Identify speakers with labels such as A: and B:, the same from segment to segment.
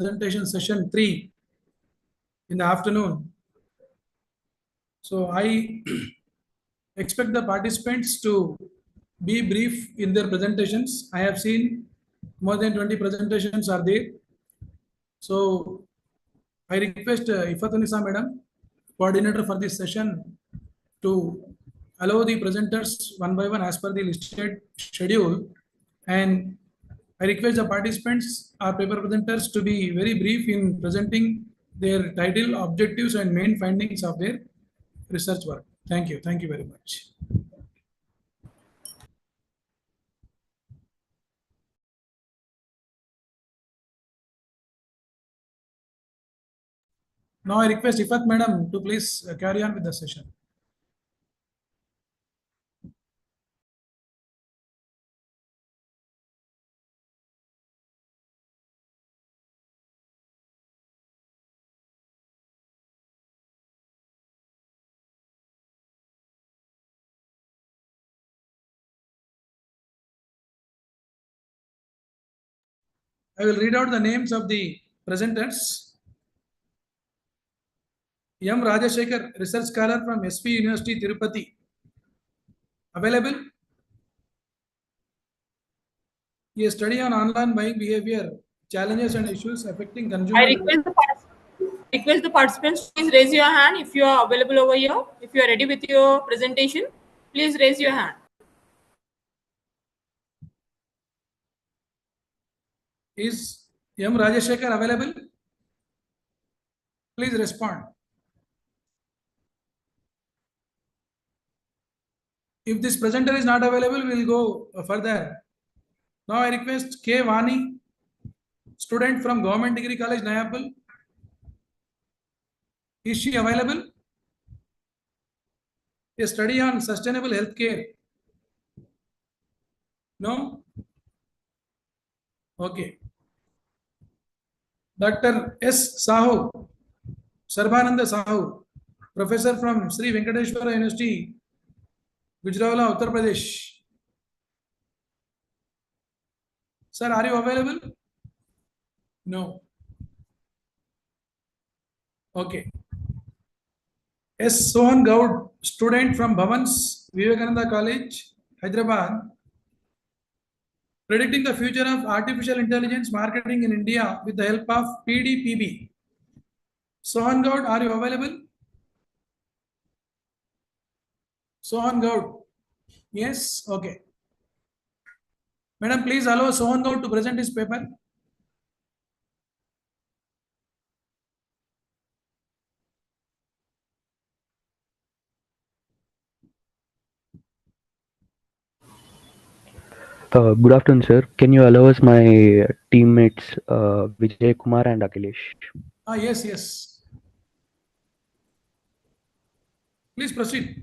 A: presentation session 3 in the afternoon. So I expect the participants to be brief in their presentations. I have seen more than 20 presentations are there. So I request Ifatunisa Madam, coordinator for this session, to allow the presenters one by one as per the listed schedule. And I request the participants or paper presenters to be very brief in presenting their title, objectives, and main findings of their research work. Thank you. Thank you very much. Now I request Ifat Madam to please carry on with the session. I will read out the names of the presenters. M. Rajashekar, Research Scholar from SP University, Tirupati. Available? He has study on online buying behavior, challenges and issues affecting consumer.
B: Request the participants, please raise your hand if you are available over here. If you are ready with your presentation, please raise your hand.
A: Is M. Rajashekar available? Please respond. If this presenter is not available, we will go further. Now I request K. Vani, student from Government Degree College, Nayapul. Is she available? A study on sustainable healthcare. No? Okay. Dr. S. Sahu, Sarbananda Sahu, professor from Sri Venkateshwara University, Gujranwala, Uttar Pradesh. Sir, are you available? No. Okay. S. Sohan Govt, student from Bhavans, Vivekananda College, Hyderabad, predicting the future of artificial intelligence marketing in India with the help of PDPB. Sohan Govt, are you available? Sohan Govt. Yes? Okay. Madam, please allow Sohan Govt to present his paper.
C: Good afternoon, sir. Can you allow us my teammates Vijay Kumar and Akhilesh?
A: Yes, yes. Please proceed.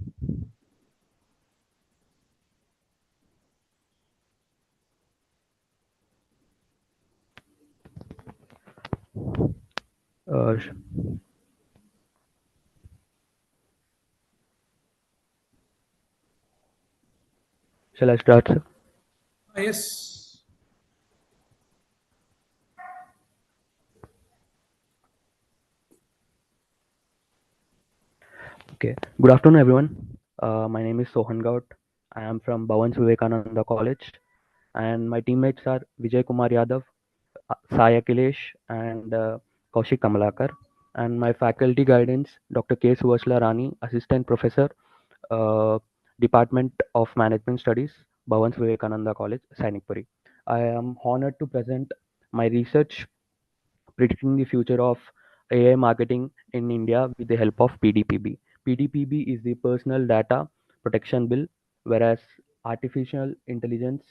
C: Shall I start, sir?
A: Yes.
C: Okay. Good afternoon, everyone. My name is Sohan Gaut. I am from Bhavans Vivekananda College, and my teammates are Vijay Kumar Yadav, Sai Akhilesh, and Kaushik Kamalakar. And my faculty guidance, Dr. K. Suvasla Rani, Assistant Professor, Department of Management Studies, Bhavans Vivekananda College, Sainikpuri. I am honored to present my research predicting the future of AI marketing in India with the help of PDPB. PDPB is the Personal Data Protection Bill, whereas artificial intelligence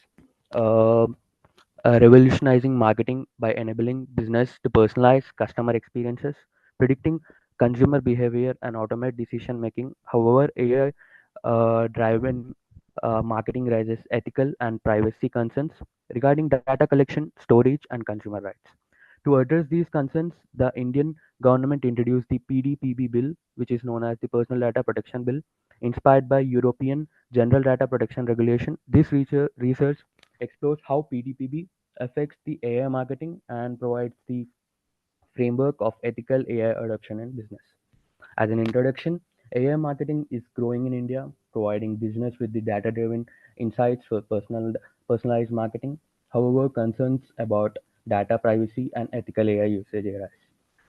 C: revolutionizing marketing by enabling business to personalize customer experiences, predicting consumer behavior, and automate decision making. However, AI driven marketing raises ethical and privacy concerns regarding data collection, storage, and consumer rights. To address these concerns, the Indian government introduced the PDPB bill, which is known as the Personal Data Protection Bill, inspired by European General Data Protection Regulation. This research explores how PDPB affects the AI marketing and provides the framework of ethical AI adoption in business. As an introduction, AI marketing is growing in India, providing business with the data-driven insights for personalized marketing. However, concerns about data privacy and ethical AI usage arise.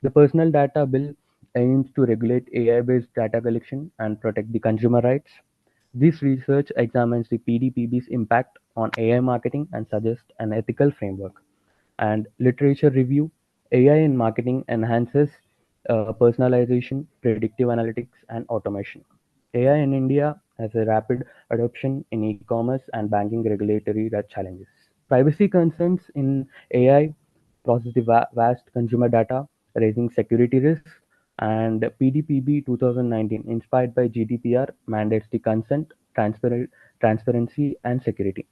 C: The Personal Data Bill aims to regulate AI-based data collection and protect the consumer rights. This research examines the PDPB's impact on AI marketing and suggests an ethical framework. And literature review, AI in marketing enhances personalization, predictive analytics, and automation. AI in India has a rapid adoption in e-commerce and banking regulatory challenges. Privacy concerns in AI process the vast consumer data, raising security risks, and PDPB 2019, inspired by GDPR, mandates the consent, transparency, and security.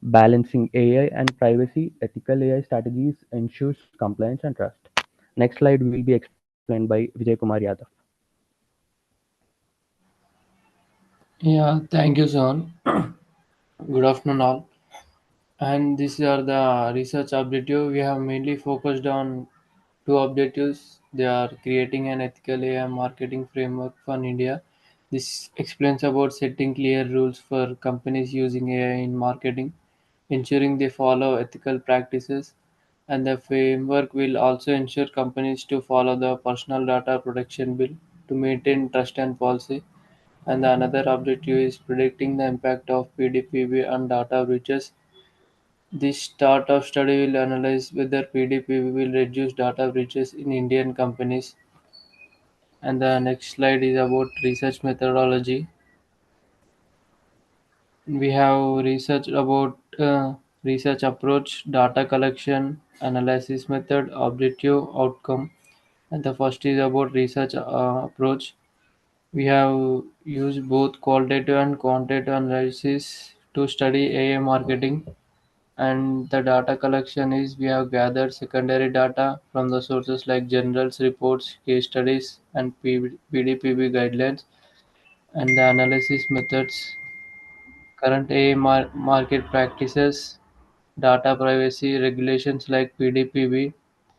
C: Balancing AI and privacy, ethical AI strategies ensures compliance and trust. Next slide will be explained by Vijay Kumar Yadav.
D: Yeah, thank you, Son. Good afternoon, all. And these are the research objective. We have mainly focused on two objectives. They are creating an ethical AI marketing framework for India. This explains about setting clear rules for companies using AI in marketing, ensuring they follow ethical practices, and the framework will also ensure companies to follow the Personal Data Protection Bill to maintain trust and policy. And the another objective is predicting the impact of PDPB on data breaches. This startup study will analyze whether PDPB will reduce data breaches in Indian companies. And the next slide is about research methodology. We have research about research approach, data collection, analysis method, objective, outcome. And the first is about research approach. We have used both qualitative and quantitative analysis to study AI marketing. And the data collection is we have gathered secondary data from the sources like journals, reports, case studies, and PDPB guidelines. And the analysis methods, current AI market practices, data privacy regulations like PDPB,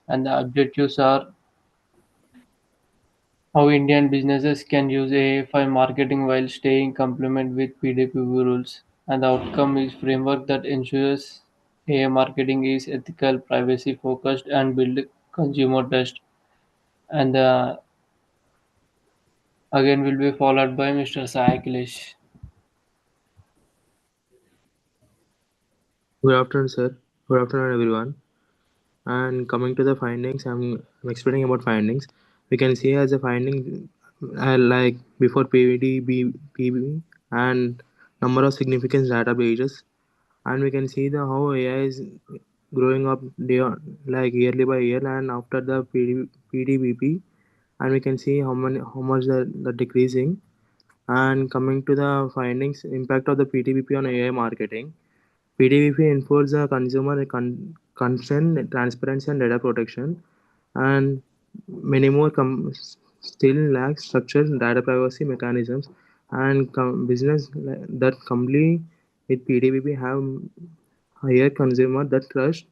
D: and the objectives are how Indian businesses can use AI for marketing while staying compliant with PDPB rules. And the outcome is framework that ensures AI marketing is ethical, privacy focused, and build consumer trust. And again will be followed by Mr. Sai Akhilesh.
E: Good afternoon, sir. Good afternoon, everyone. And coming to the findings, I'm explaining about findings. We can see as a finding, like before PB and number of significant data breaches, and we can see the how AI is growing up like yearly by year, and after the PDBP, and we can see how much the decreasing. And coming to the findings, impact of the PTBP on AI marketing. PDVP enforces the consumer consent, transparency, and data protection, and many more still lack structured data privacy mechanisms. And business that comply with PDVP have higher consumer that trust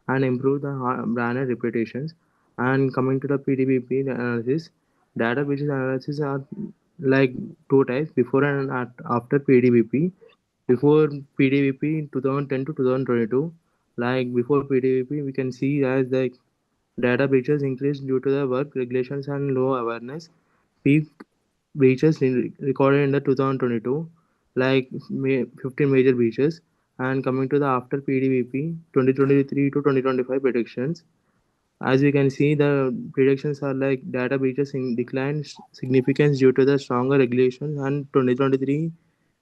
E: and improve the brand and reputations. And coming to the PDVP analysis, data breaches analysis are like two types: before and after PDVP. Before PDVP in 2010 to 2022, like before PDVP, we can see as the data breaches increased due to the work regulations and low awareness. Peak breaches recorded in the 2022, like 15 major breaches. And coming to the after PDVP 2023 to 2025 predictions, as we can see, the predictions are like data breaches in decline significance due to the stronger regulations. And 2023,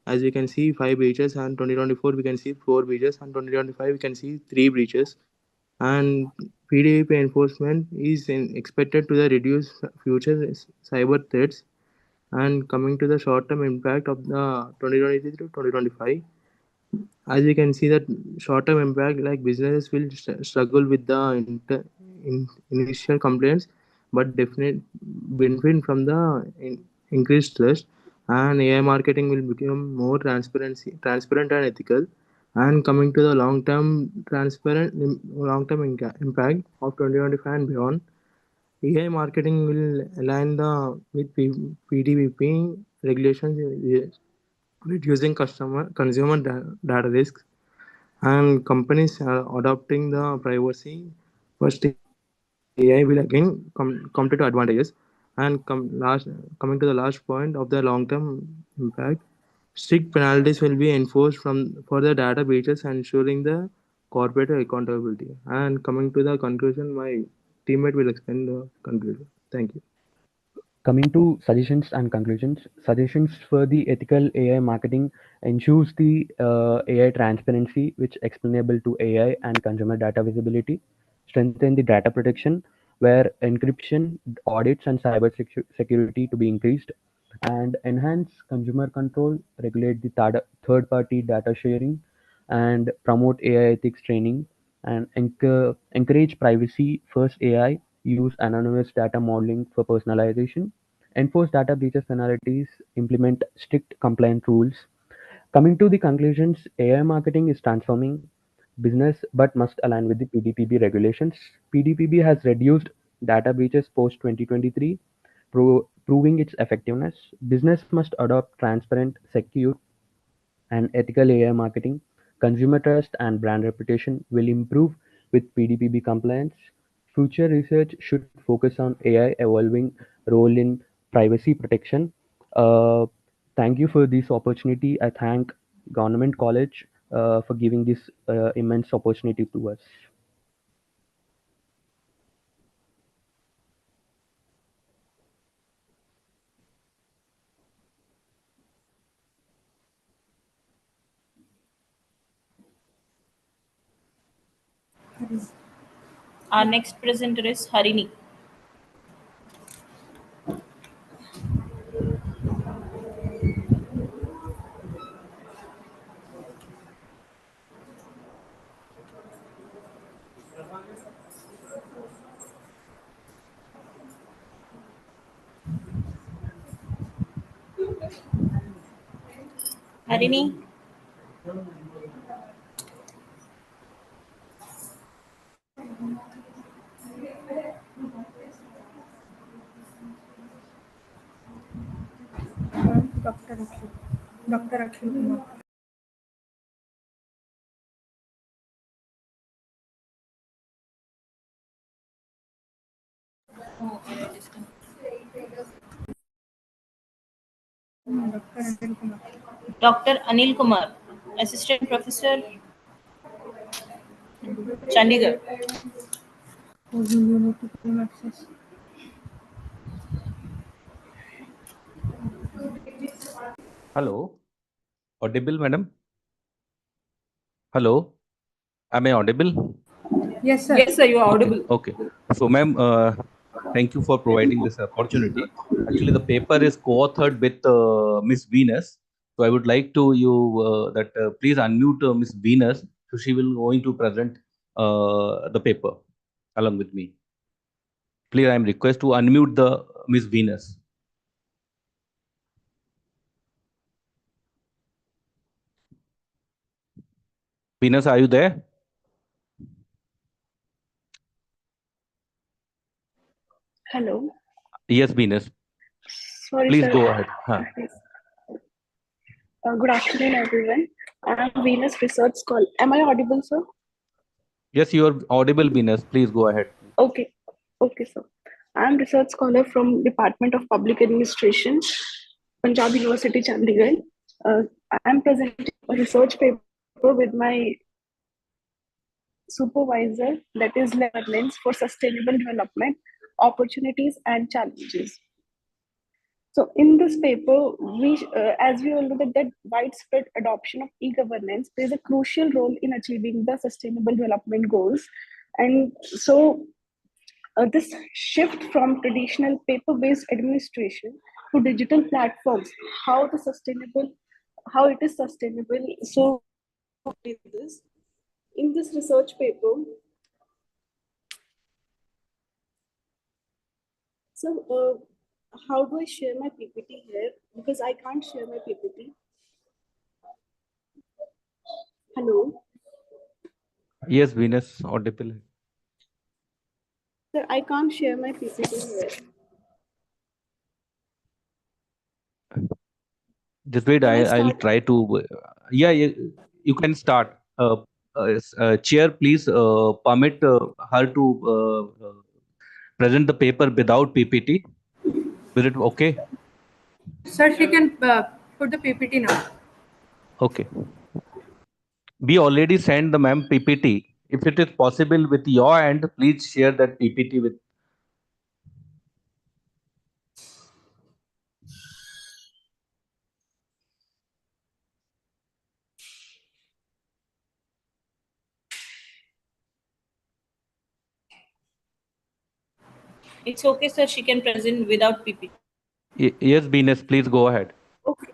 E: as we can see, 5 breaches, and 2024 we can see 4 breaches, and 2025 we can see 3 breaches. And PDVP enforcement is expected to the reduce future cyber threats. And coming to the short-term impact of the 2023 to 2025, as we can see that short-term impact, like businesses will struggle with the initial complaints, but definite benefit from the increased trust. And AI marketing will become more transparent and ethical. And coming to the long-term impact of 2025 and beyond, AI marketing will align with PDPP regulations, reducing consumer data risks, and companies are adopting the privacy first AI will again come to advantages. And coming to the last point of the long term impact, strict penalties will be enforced for the data breaches, ensuring the corporate accountability. And coming to the conclusion, my teammate will explain the conclusion. Thank you.
C: Coming to suggestions and conclusions, suggestions for the ethical AI marketing ensures the AI transparency, which explainable to AI and consumer data visibility, strengthen the data protection, where encryption, audits, and cyber security to be increased, and enhance consumer control, regulate the third-party data sharing, and promote AI ethics training, and encourage privacy first AI, use anonymous data modeling for personalization, enforce data breaches penalties, implement strict compliance rules. Coming to the conclusions, AI marketing is transforming business but must align with the PDPB regulations. PDPB has reduced data breaches post 2023, proving its effectiveness. Business must adopt transparent, secure, and ethical AI marketing. Consumer trust and brand reputation will improve with PDPB compliance. Future research should focus on AI evolving role in privacy protection. Uh, Thank you for this opportunity. I thank Government College for giving this immense opportunity to us.
B: Our next presenter is Harini. Harini,
F: Dr. Akhil Kumar. Dr. Akhil Kumar.
B: Dr. Anil Kumar, Assistant Professor, Chandigarh.
F: You need to claim access.
G: Hello, audible, madam? Hello, am I audible?
F: Yes, sir.
B: Yes, sir, you are
G: Okay,
B: audible.
G: okay. So, ma'am, thank you for providing this opportunity. Actually, the paper is co-authored with Miss Venus. So, I would like to please unmute Miss Venus. So, she will going to present the paper along with me. Please, I am request to unmute the Miss Venus. Venus, are you there?
H: Hello.
G: Yes, Venus.
H: Sorry,
G: Please
H: sir.
G: go ahead. Huh.
H: Good afternoon, everyone. I'm Venus Research Scholar. Am I audible, sir?
G: Yes, you are audible, Venus. Please go ahead.
H: Okay. Okay, sir. I'm research scholar from Department of Public Administration, Punjab University, Chandigarh. I'm presenting a research paper with my supervisor, that is Governance for Sustainable Development, Opportunities and Challenges. So in this paper, as we all know that widespread adoption of e-governance plays a crucial role in achieving the sustainable development goals. And so this shift from traditional paper-based administration to digital platforms, how it is sustainable. So in this research paper, how do I share my PPT here? Because I can't share my PPT. Hello.
G: Yes, Venus, audible.
H: Sir, I can't share my PPT here.
G: Just wait,
H: Can I
G: I'll
H: start?
G: try to. Yeah, you can start. Chair, please permit her to present the paper without PPT. Is it okay?
F: Sir, she can put the PPT now.
G: Okay. We already sent the ma'am PPT. If it is possible with your end, please share that PPT with.
B: It's okay, sir. She can present without PPT.
G: Yes, Venus, please go ahead.
H: Okay.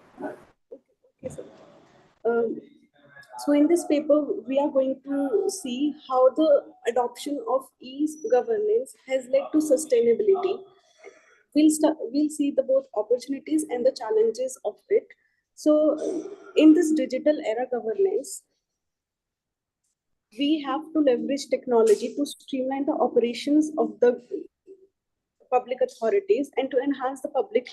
H: Okay, sir. Um, so in this paper, we are going to see how the adoption of e-governance has led to sustainability. We'll see the both opportunities and the challenges of it. So in this digital era governance, we have to leverage technology to streamline the operations of the public authorities and to enhance the public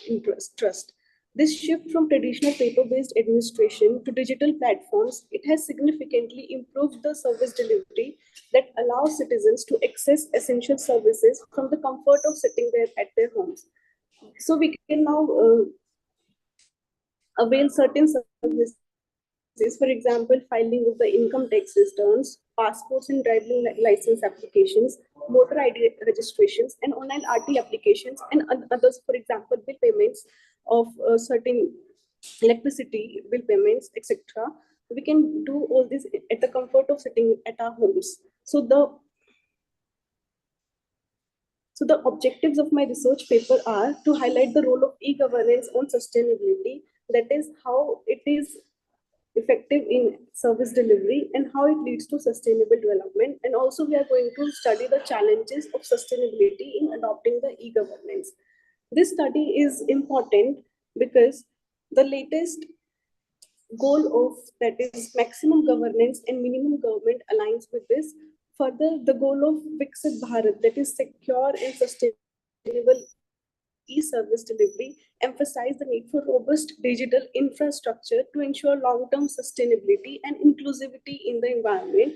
H: trust. This shift from traditional paper-based administration to digital platforms, it has significantly improved the service delivery that allows citizens to access essential services from the comfort of sitting there at their homes. So we can now avail certain services, for example, filing of the income tax returns, passports and driving license applications, voter ID registrations, and online RT applications, and others, for example, bill payments of certain electricity bill payments, etc. We can do all this at the comfort of sitting at our homes. So the objectives of my research paper are to highlight the role of e-governance on sustainability, that is how it is effective in service delivery and how it leads to sustainable development. And also we are going to study the challenges of sustainability in adopting the e-governance. This study is important because the latest goal of that is maximum governance and minimum government aligns with this. Further, the goal of Viksit Bharat, that is secure and sustainable e-service delivery, emphasize the need for robust digital infrastructure to ensure long-term sustainability and inclusivity in the environment.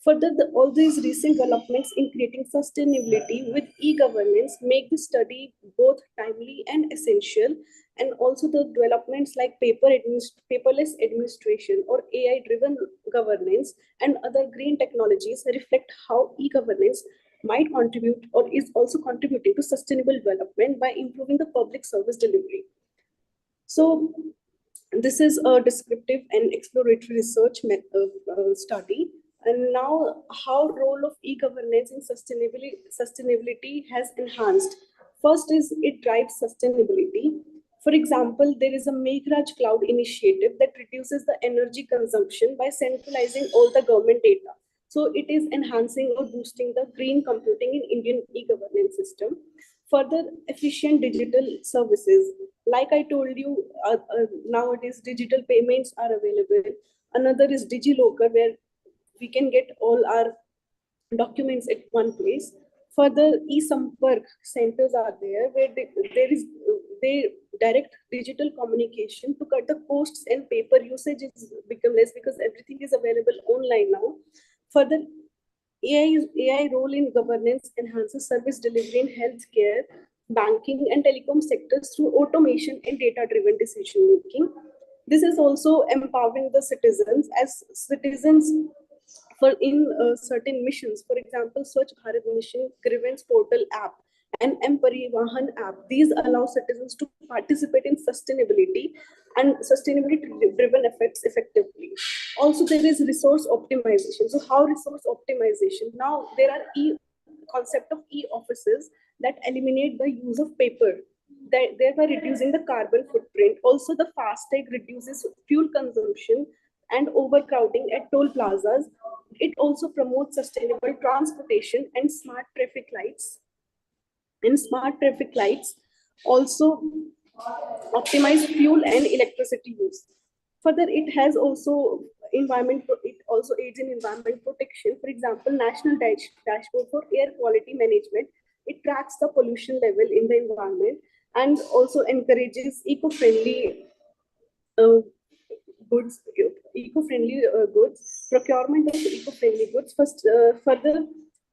H: Further, all these recent developments in creating sustainability with e-governance make the study both timely and essential. And also the developments like paperless administration or AI-driven governance and other green technologies reflect how e-governance might contribute or is also contributing to sustainable development by improving the public service delivery. So this is a descriptive and exploratory research study. And now how role of e-governance in sustainability has enhanced. First is it drives sustainability. For example, there is a Meghraj Cloud initiative that reduces the energy consumption by centralizing all the government data. So it is enhancing or boosting the green computing in Indian e-governance system. Further, efficient digital services. Like I told you, nowadays digital payments are available. Another is DigiLocker, where we can get all our documents at one place. Further, e-Sampark centers are there, where they direct digital communication to cut the costs, and paper usage is become less because everything is available online now. Further, AI role in governance enhances service delivery in healthcare, banking, and telecom sectors through automation and data-driven decision making. This is also empowering the citizens as citizens for in certain missions. For example, Swachh Bharat Mission, Grievance Portal app, and M-Parivahan app. These allow citizens to participate in sustainability and sustainability-driven effects effectively. Also, there is resource optimization. So, how resource optimization? Now, there are concept of e-offices that eliminate the use of paper, thereby reducing the carbon footprint. Also, the FASTag reduces fuel consumption and overcrowding at toll plazas. It also promotes sustainable transportation and smart traffic lights. And smart traffic lights also optimize fuel and electricity use. Further, it has also it also aids in environment protection. For example, National Dashboard for Air Quality Management It tracks the pollution level in the environment and also encourages eco-friendly uh, goods, goods, procurement of eco-friendly goods, further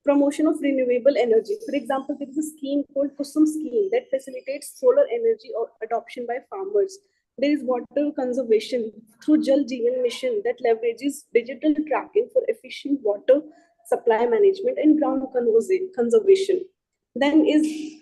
H: promotion of renewable energy. For example, there is a scheme called Kusum scheme that facilitates solar energy or adoption by farmers. There is water conservation through Jal Jeevan Mission that leverages digital tracking for efficient water supply management and ground conservation. Then is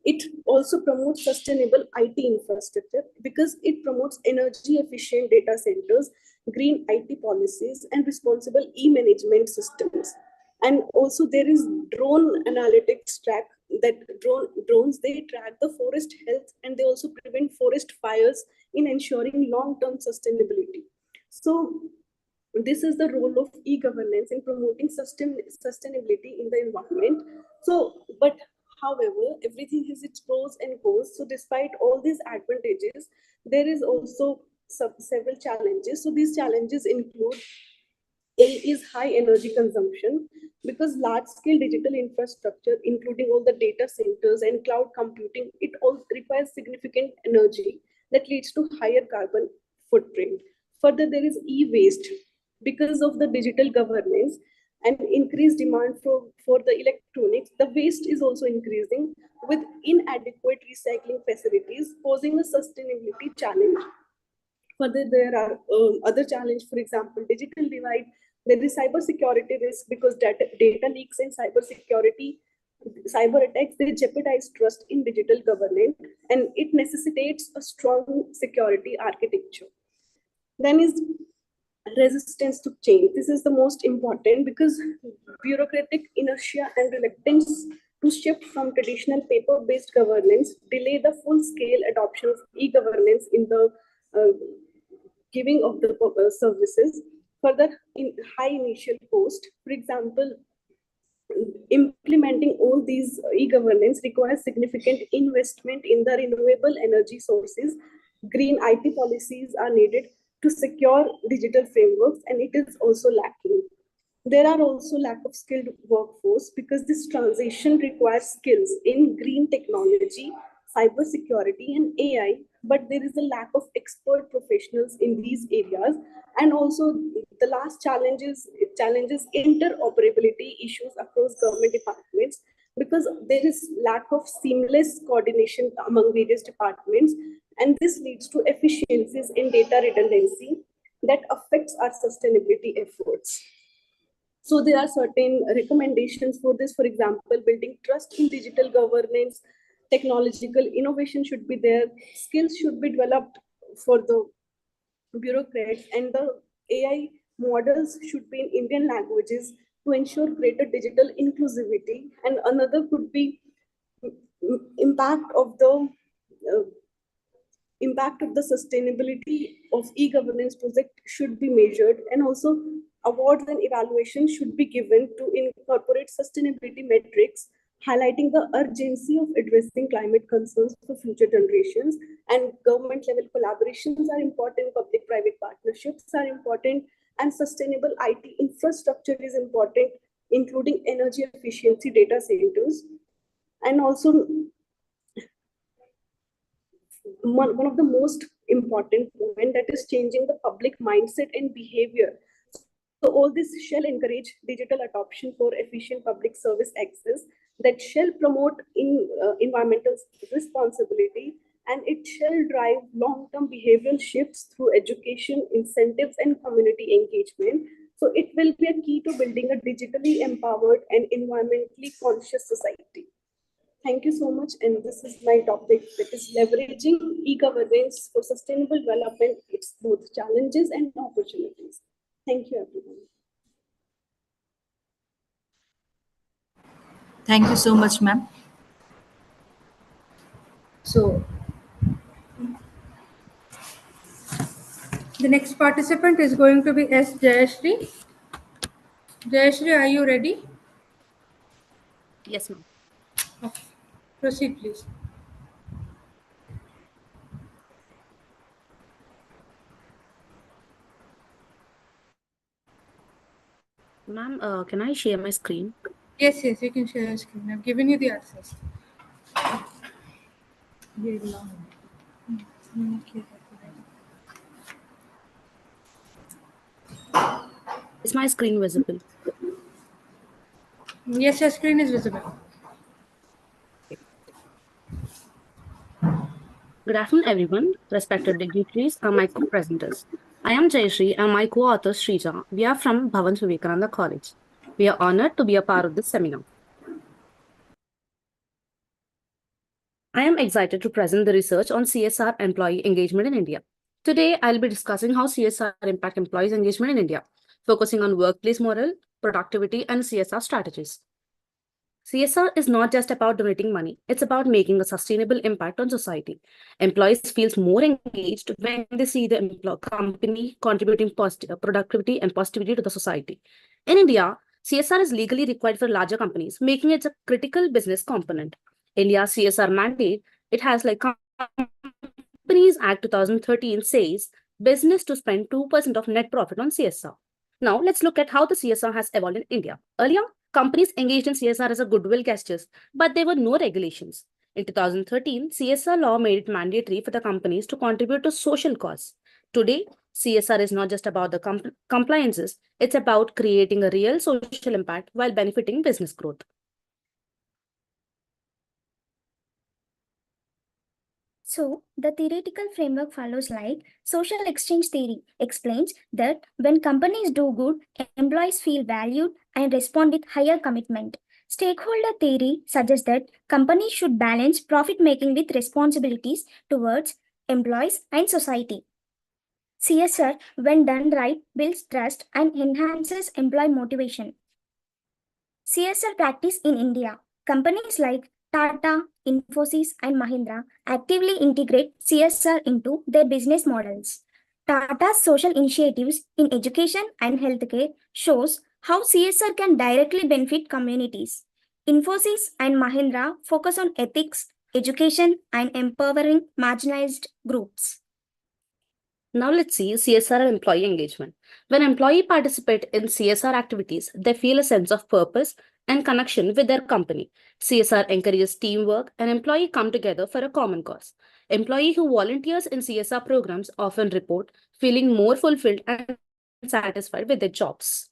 H: it also promotes sustainable IT infrastructure because it promotes energy efficient data centers, green IT policies, and responsible e-management systems. And also there is drone analytics track that drones, they track the forest health and they also prevent forest fires in ensuring long-term sustainability. So this is the role of e-governance in promoting sustainability in the environment. So, but however, everything has its pros and cons. So despite all these advantages, there is also several challenges. So these challenges include: A is high energy consumption because large scale digital infrastructure, including all the data centers and cloud computing, it all requires significant energy that leads to higher carbon footprint. Further, there is e-waste because of the digital governance and increased demand for the electronics. The waste is also increasing with inadequate recycling facilities, posing a sustainability challenge. Further, there are other challenges, for example, digital divide. There is cyber security risk because data leaks and cyber attacks, they jeopardize trust in digital governance and it necessitates a strong security architecture. Then is resistance to change. This is the most important because bureaucratic inertia and reluctance to shift from traditional paper-based governance delay the full-scale adoption of e-governance in the giving of the services. Further, in high initial cost, for example, implementing all these e-governance requires significant investment in the renewable energy sources. Green IT policies are needed to secure digital frameworks, and it is also lacking. There are also lack of skilled workforce because this transition requires skills in green technology, cybersecurity, and AI, but there is a lack of expert professionals in these areas. And also the last challenges interoperability issues across government departments because there is lack of seamless coordination among various departments, and this leads to efficiencies in data redundancy that affects our sustainability efforts. So there are certain recommendations for this. For example, building trust in digital governance, technological innovation should be there, skills should be developed for the bureaucrats, and the AI models should be in Indian languages to ensure greater digital inclusivity. And another could be impact of the uh, impact of the sustainability of e-governance project should be measured, and also awards and evaluations should be given to incorporate sustainability metrics highlighting the urgency of addressing climate concerns for future generations. And government level collaborations are important, public private partnerships are important, and sustainable IT infrastructure is important, including energy efficiency data centers. And also one of the most important movement that is changing the public mindset and behavior. So all this shall encourage digital adoption for efficient public service access, that shall promote environmental responsibility, and it shall drive long-term behavioral shifts through education, incentives, and community engagement. So it will be a key to building a digitally empowered and environmentally conscious society. Thank you so much. And this is my topic, that is leveraging e-governance for sustainable development. It's both challenges and opportunities. Thank you, everyone.
I: Thank you so much, ma'am. So,
F: The next participant is going to be S. Jayashri. Jayashri, are you ready?
J: Yes, ma'am.
F: Okay. Proceed, please.
J: Ma'am, can I share my screen?
F: Yes, yes, you can share your screen. I've given you the access.
J: Is my screen visible?
F: Yes, your screen is visible.
J: Good afternoon, everyone. Respected dignitaries and my co-presenters. I am Jayashree and my co-author Srija. We are from Bhavan Vivekananda College. We are honored to be a part of this seminar. I am excited to present the research on CSR employee engagement in India. Today, I'll be discussing how CSR impact employees' engagement in India, focusing on workplace morale, productivity, and CSR strategies. CSR is not just about donating money, it's about making a sustainable impact on society. Employees feel more engaged when they see the company contributing productivity and positivity to the society. In India, CSR is legally required for larger companies, making it a critical business component. India's CSR mandate, it has like Companies Act 2013 says business to spend 2% of net profit on CSR. Now, let's look at how the CSR has evolved in India. Earlier, companies engaged in CSR as a goodwill gestures, but there were no regulations. In 2013, CSR law made it mandatory for the companies to contribute to social cause. Today, CSR is not just about the compliances, it's about creating a real social impact while benefiting business growth.
K: So, the theoretical framework follows like social exchange theory explains that when companies do good, employees feel valued and respond with higher commitment. Stakeholder theory suggests that companies should balance profit making with responsibilities towards employees and society. CSR, when done right, builds trust and enhances employee motivation. CSR practice in India. Companies like Tata, Infosys, and Mahindra actively integrate CSR into their business models. Tata's social initiatives in education and healthcare shows how CSR can directly benefit communities. Infosys and Mahindra focus on ethics, education, and empowering marginalized groups.
J: Now let's see CSR and employee engagement. When employees participate in CSR activities, they feel a sense of purpose and connection with their company. CSR encourages teamwork and employees come together for a common cause. Employees who volunteers in CSR programs often report feeling more fulfilled and satisfied with their jobs.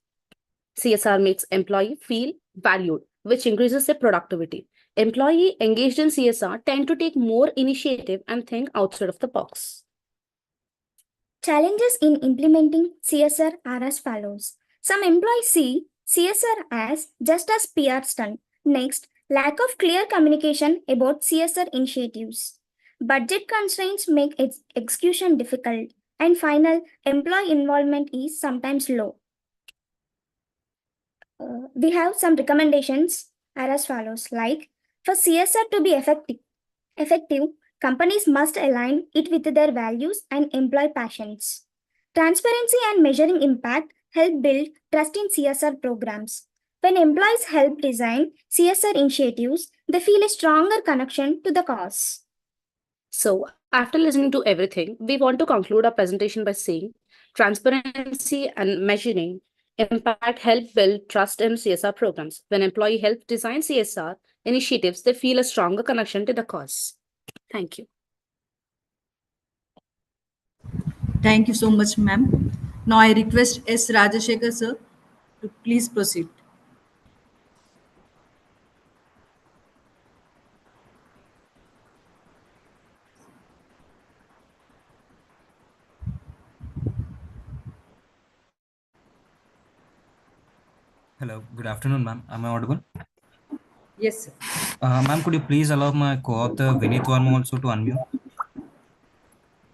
J: CSR makes employee feel valued, which increases their productivity. Employee engaged in CSR tend to take more initiative and think outside of the box.
K: Challenges in implementing CSR are as follows. Some employees see CSR as just as PR stunt. Next, lack of clear communication about CSR initiatives. Budget constraints make its execution difficult. And final, employee involvement is sometimes low. We have some recommendations are as follows, like for CSR to be effective, companies must align it with their values and employee passions. Transparency and measuring impact help build trust in CSR programs. When employees help design CSR initiatives, they feel a stronger connection to the cause.
J: So, after listening to everything, we want to conclude our presentation by saying transparency and measuring impact help build trust in CSR programs. When employee help design CSR initiatives, they feel a stronger connection to the cause. Thank you.
I: Thank you so much, ma'am. Now I request S. Rajashekar sir to please proceed.
L: Hello, good afternoon, ma'am. Am I audible?
I: Yes, sir.
L: Ma'am, could you please allow my co-author Vinith Varma also to unmute?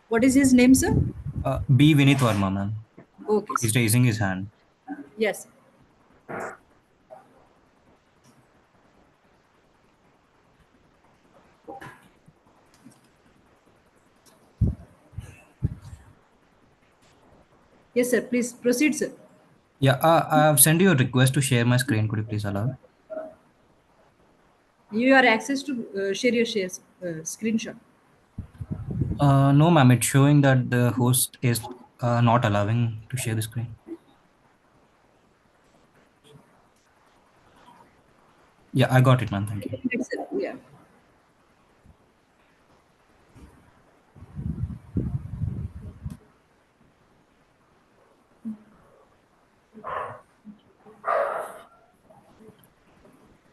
I: What is his name, sir?
L: B. Vinith Varma, ma'am.
I: Okay,
L: He's
I: sir.
L: raising his hand.
I: Yes. Yes, sir. Please proceed, sir.
L: Yeah, I have sent you a request to share my screen. Could you please allow?
I: You have access to share your screenshot.
L: No, ma'am. It's showing that the host is not allowing to share the screen. Yeah, I got it, ma'am. Thank you.
I: Excel, yeah.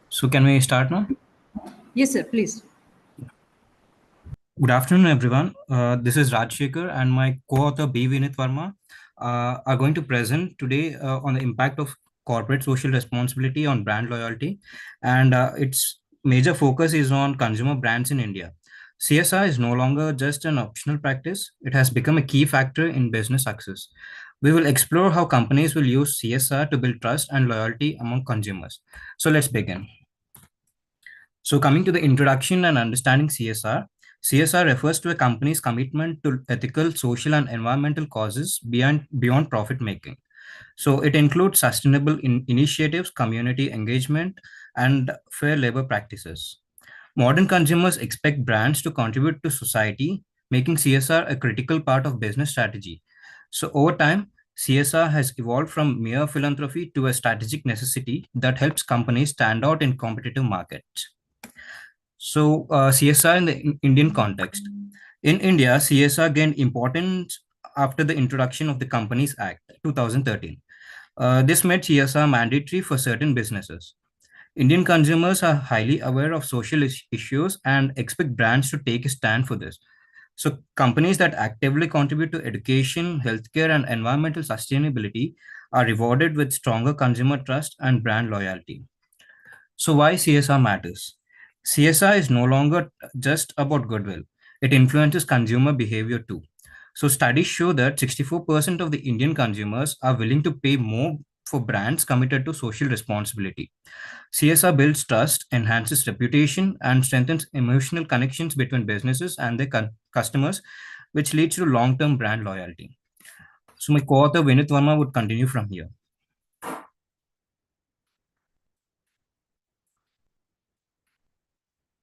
L: So can we start now?
I: Yes, sir, please.
L: Good afternoon, everyone. This is Rajshekhar and my co-author B. Vinit Verma are going to present today on the impact of corporate social responsibility on brand loyalty, and its major focus is on consumer brands in India. CSR is no longer just an optional practice; it has become a key factor in business success. We will explore how companies will use CSR to build trust and loyalty among consumers. So let's begin. So, coming to the introduction and understanding CSR, CSR refers to a company's commitment to ethical, social, and environmental causes beyond profit making. So, it includes sustainable initiatives, community engagement, and fair labor practices. Modern consumers expect brands to contribute to society, making CSR a critical part of business strategy. So, over time, CSR has evolved from mere philanthropy to a strategic necessity that helps companies stand out in competitive markets. So, CSR in the Indian context. In India, CSR gained importance after the introduction of the Companies Act 2013. This made CSR mandatory for certain businesses. Indian consumers are highly aware of social issues and expect brands to take a stand for this. So, companies that actively contribute to education, healthcare, and environmental sustainability are rewarded with stronger consumer trust and brand loyalty. So, why CSR matters? CSR is no longer just about goodwill, it influences consumer behavior too. So, studies show that 64% of the Indian consumers are willing to pay more for brands committed to social responsibility. CSR builds trust, enhances reputation, and strengthens emotional connections between businesses and their customers, which leads to long term brand loyalty. So, my co author Vinit Verma would continue from here.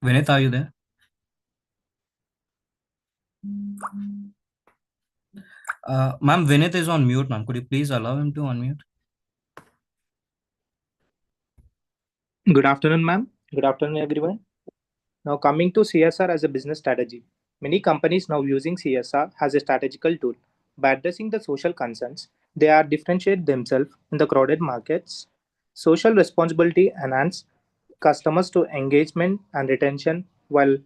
L: Vinit, are you there? Ma'am, Vinit is on mute, ma'am. Could you please allow him to unmute?
E: Good afternoon, ma'am. Good afternoon, everyone. Now, coming to CSR as a business strategy. Many companies now using CSR as a strategical tool. By addressing the social concerns, they are differentiate themselves in the crowded markets. Social responsibility enhance customers to engagement and retention while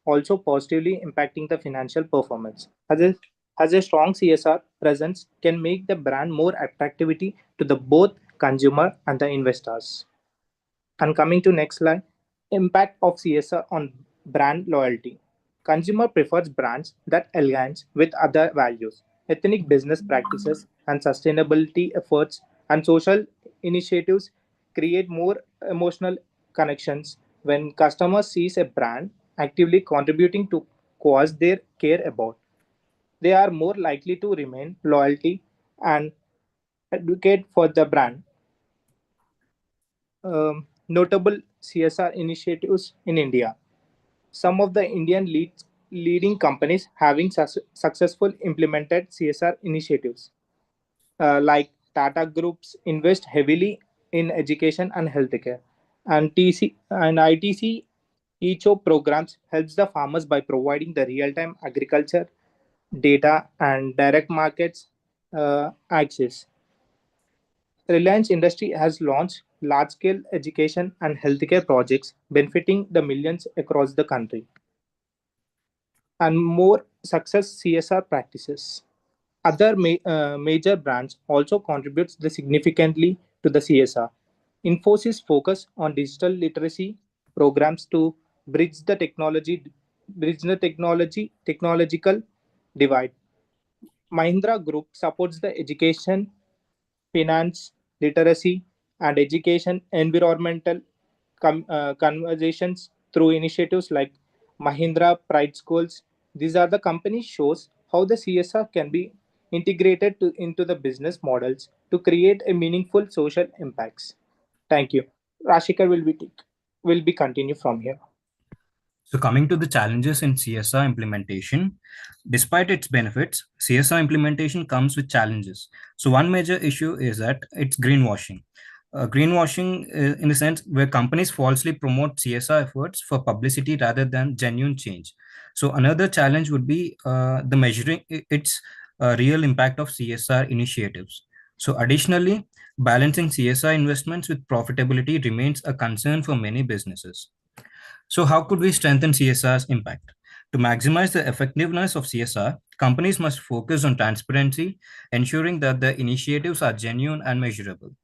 E: also positively impacting the financial performance. As a strong CSR presence can make the brand more attractivity to the both consumer and the investors. And coming to next slide, impact of CSR on brand loyalty. Consumer prefers brands that aligns with other values, ethnic business practices, and sustainability efforts and social initiatives create more emotional connections when customers sees a brand actively contributing to cause they care about. They are more likely to remain loyalty and advocate for the brand. Notable CSR initiatives in India. Some of the leading companies having successful implemented CSR initiatives, like Tata Groups invest heavily in education and healthcare, and TC and ITC ECHO programs helps the farmers by providing the real-time agriculture data and direct markets access. Reliance Industry has launched large-scale education and healthcare projects benefiting the millions across the country. And more success CSR practices. Other major brands also contributes significantly to the CSR. Infosys focus on digital literacy programs to bridge the technological divide. Mahindra Group supports the education, finance, literacy, and education environmental conversations through initiatives like Mahindra Pride Schools. These are the company shows how the CSR can be integrated into the business models to create a meaningful social impacts. Thank you. Rashika will be continue from here.
L: So, coming to the challenges in CSR implementation, despite its benefits, CSR implementation comes with challenges. So, one major issue is that it's greenwashing. Greenwashing, in the sense where companies falsely promote CSR efforts for publicity rather than genuine change. So another challenge would be the measuring its real impact of CSR initiatives. So additionally, balancing CSR investments with profitability remains a concern for many businesses. So how could we strengthen CSR's impact? To maximize the effectiveness of CSR, companies must focus on transparency, ensuring that the initiatives are genuine and measurable.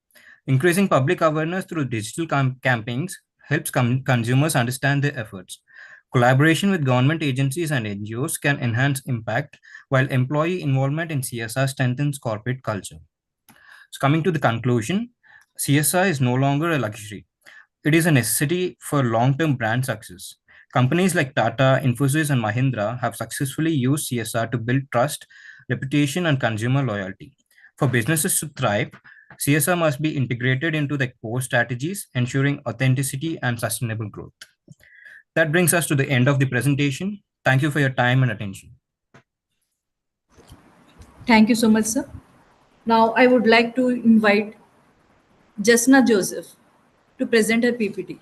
L: Increasing public awareness through digital campaigns helps consumers understand their efforts. Collaboration with government agencies and NGOs can enhance impact, while employee involvement in CSR strengthens corporate culture. So, coming to the conclusion, CSR is no longer a luxury. It is a necessity for long term brand success. Companies like Tata, Infosys, and Mahindra have successfully used CSR to build trust, reputation, and consumer loyalty. For businesses to thrive, CSR must be integrated into the core strategies, ensuring authenticity and sustainable growth. That brings us to the end of the presentation. Thank you for your time and attention.
I: Thank you so much, sir. Now I would like to invite Jasna Joseph to present her PPT.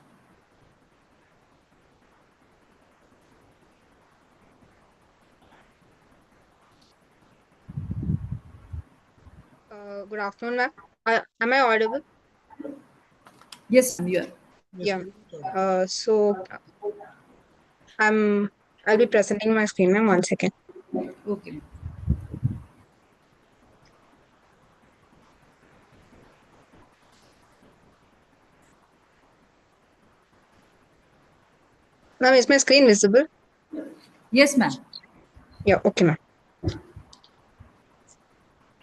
M: Good afternoon, ma'am. Am I audible?
I: Yes, ma'am, you are.
M: Yeah. I'll be presenting my screen, ma'am. 1 second.
I: Okay.
M: Ma'am, is my screen visible?
I: Yes, ma'am.
M: Yeah. Okay, ma'am.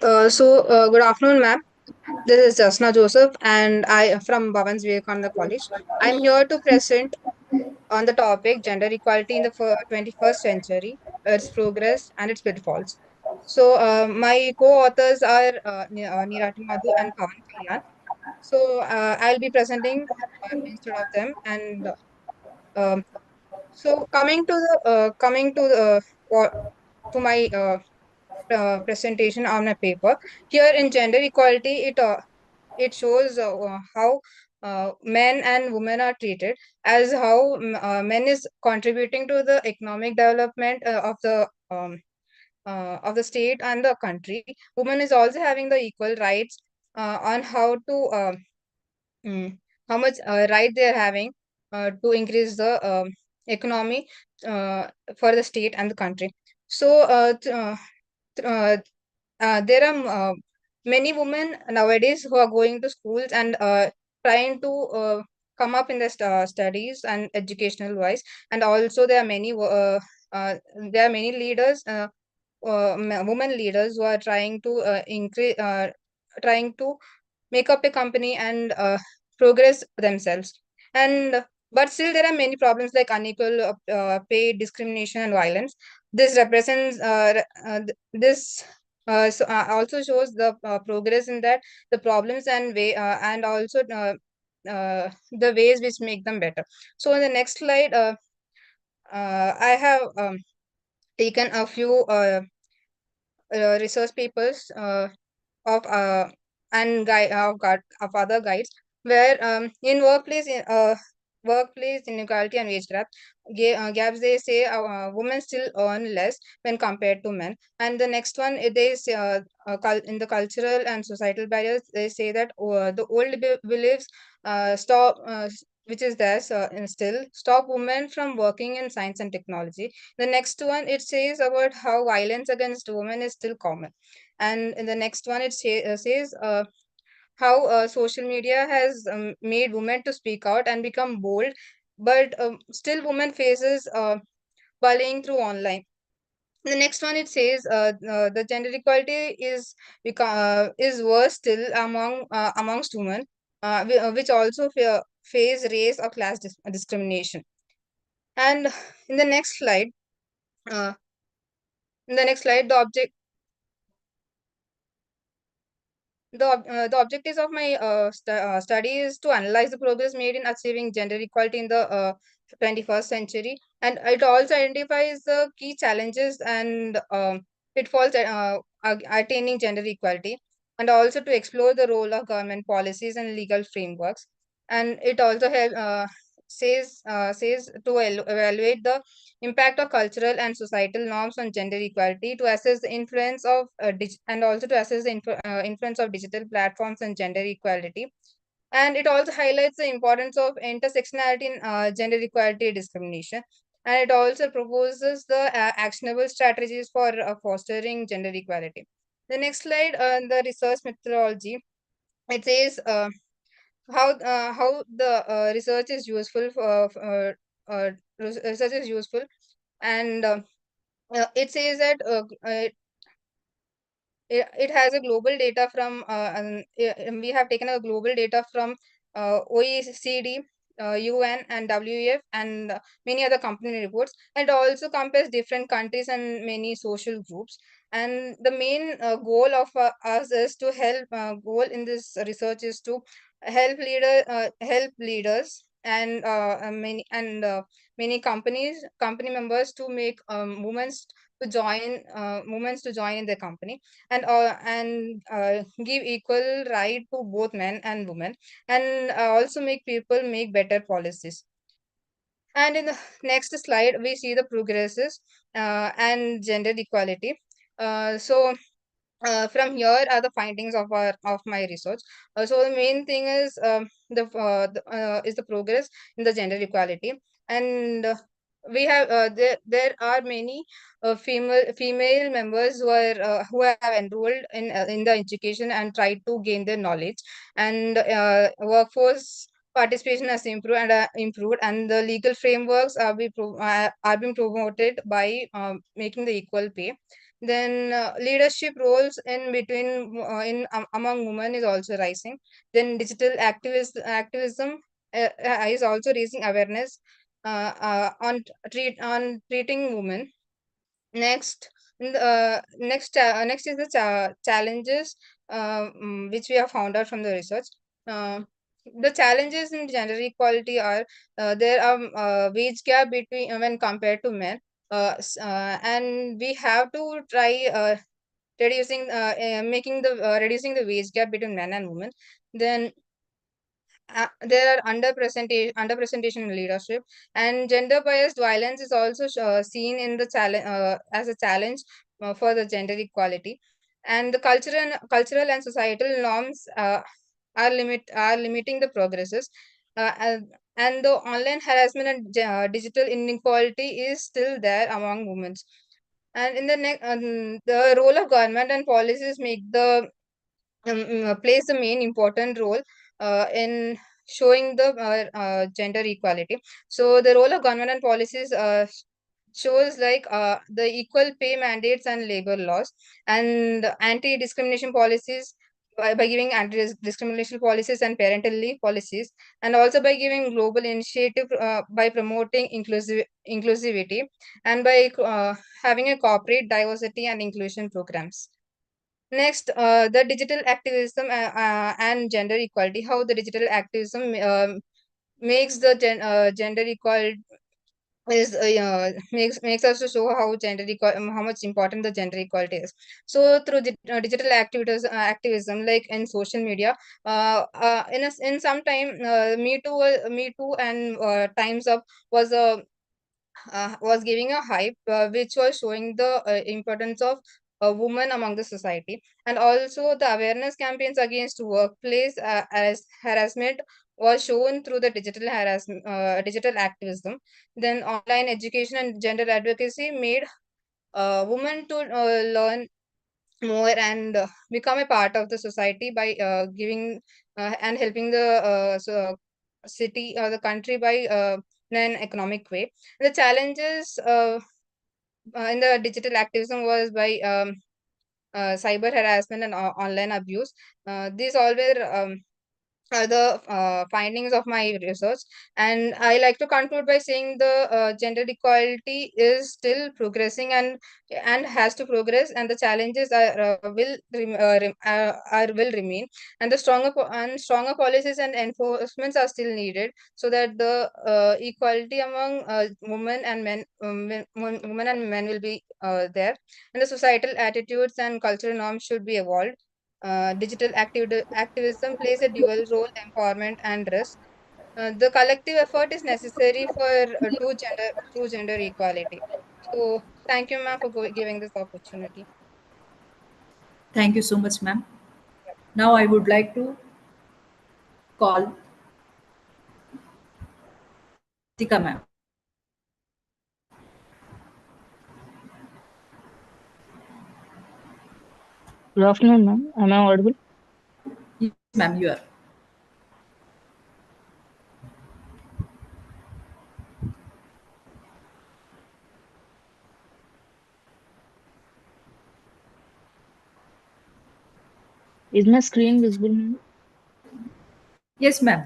M: Good afternoon, ma'am. This is Jasna Joseph, and I from Bhavan's Vivekananda College. I'm here to present on the topic gender equality in the 21st century, its progress and its pitfalls. So, my co-authors are Nirati Madhu and Pawan Kalyan. So, I'll be presenting instead of them. And um, so, coming to the to my presentation on a paper here in gender equality, it shows how men and women are treated, as how men is contributing to the economic development of the state and the country. Women is also having the equal rights on mm, how much right they are having to increase the economy for the state and the country. So uh, there are many women nowadays who are going to schools and trying to come up in the studies and educational wise, and also uh, there are many leaders, women leaders who are trying to increase, trying to make up a company and progress themselves. And but still there are many problems like unequal pay, discrimination, and violence. This represents this also shows the progress in that, the problems and way, and also the ways which make them better. So in the next slide, I have taken a few research papers of of other guides, where in workplace inequality and wage gaps, they say women still earn less when compared to men. And the next one, they say in the cultural and societal barriers, they say that the old beliefs stop which is there, and still stop women from working in science and technology. The next one, it says about how violence against women is still common. And in the next one, it says how social media has made women to speak out and become bold, but still women faces bullying through online. The next one, it says the gender equality is worse still amongst women, which also face race or class discrimination. And in the next slide, uh, the object the objectives of my study is to analyze the progress made in achieving gender equality in the 21st century, and it also identifies the key challenges and pitfalls attaining gender equality. and also to explore the role of government policies and legal frameworks. And it also says to evaluate the impact of cultural and societal norms on gender equality, to assess the influence of and also to assess the influence of digital platforms on gender equality. And it also highlights the importance of intersectionality in gender equality discrimination. And it also proposes the actionable strategies for fostering gender equality. The next slide, the research methodology. It says how the research is useful research is useful, and it says that it has a global data from we have taken a global data from OECD, UN, and WEF, and many other company reports. And it also compares different countries and many social groups. And the main goal of us is to help. Goal in this research is to help leaders and many company members to make movements to join in the company, and give equal right to both men and women, and also make people make better policies. And in the next slide, we see the progresses and gender equality. From here are the findings of my research. So the main thing is is the progress in the gender equality. And there are many female members who have enrolled in the education and tried to gain their knowledge, and workforce participation has improved, and the legal frameworks are being promoted by making the equal pay. Then leadership roles in between among women is also rising. Then digital activism is also raising awareness on treating women. Next, next is the challenges which we have found out from the research. Uh, the challenges in gender equality are there are wage gap between when compared to men, and we have to try reducing the wage gap between men and women. Then there are underrepresentation in leadership, and gender biased violence is also seen in the challenge as a challenge for the gender equality. And the cultural and societal norms are limiting the progresses, and the online harassment and digital inequality is still there among women. And in the next, the role of government and policies make the plays the main important role in showing the gender equality. So the role of government and policies shows like the equal pay mandates and labor laws, and anti-discrimination policies by giving anti-discrimination policies and parental leave policies, and also by giving global initiative by promoting inclusivity, and by having a corporate diversity and inclusion programs. Next, the digital activism and gender equality. How the digital activism makes the gender equality is makes us to show how much important the gender equality is. So through digital activism, like in social media, in some time, Me Too and Times Up was giving a hype, which was showing the importance of a woman among the society. And also the awareness campaigns against workplace as harassment was shown through the digital activism. Then online education and gender advocacy made women to learn more and become a part of the society by giving and helping the city or the country by in an economic way. The challenges in the digital activism was by cyber harassment and online abuse. These all were are the findings of my research. And I like to conclude by saying the gender equality is still progressing and has to progress, and the challenges will remain, and the stronger policies and enforcements are still needed, so that the equality among women and men will be there, and the societal attitudes and cultural norms should be evolved. digital activism plays a dual role, empowerment and risk. The collective effort is necessary for true gender equality. So, thank you, ma'am, for giving this opportunity.
I: Thank you so much, ma'am. Now I would like to call Tika ma'am.
N: Good afternoon, ma'am. Am I audible?
I: Yes, ma'am, you are.
N: Is my screen visible, ma'am?
I: Yes, ma'am.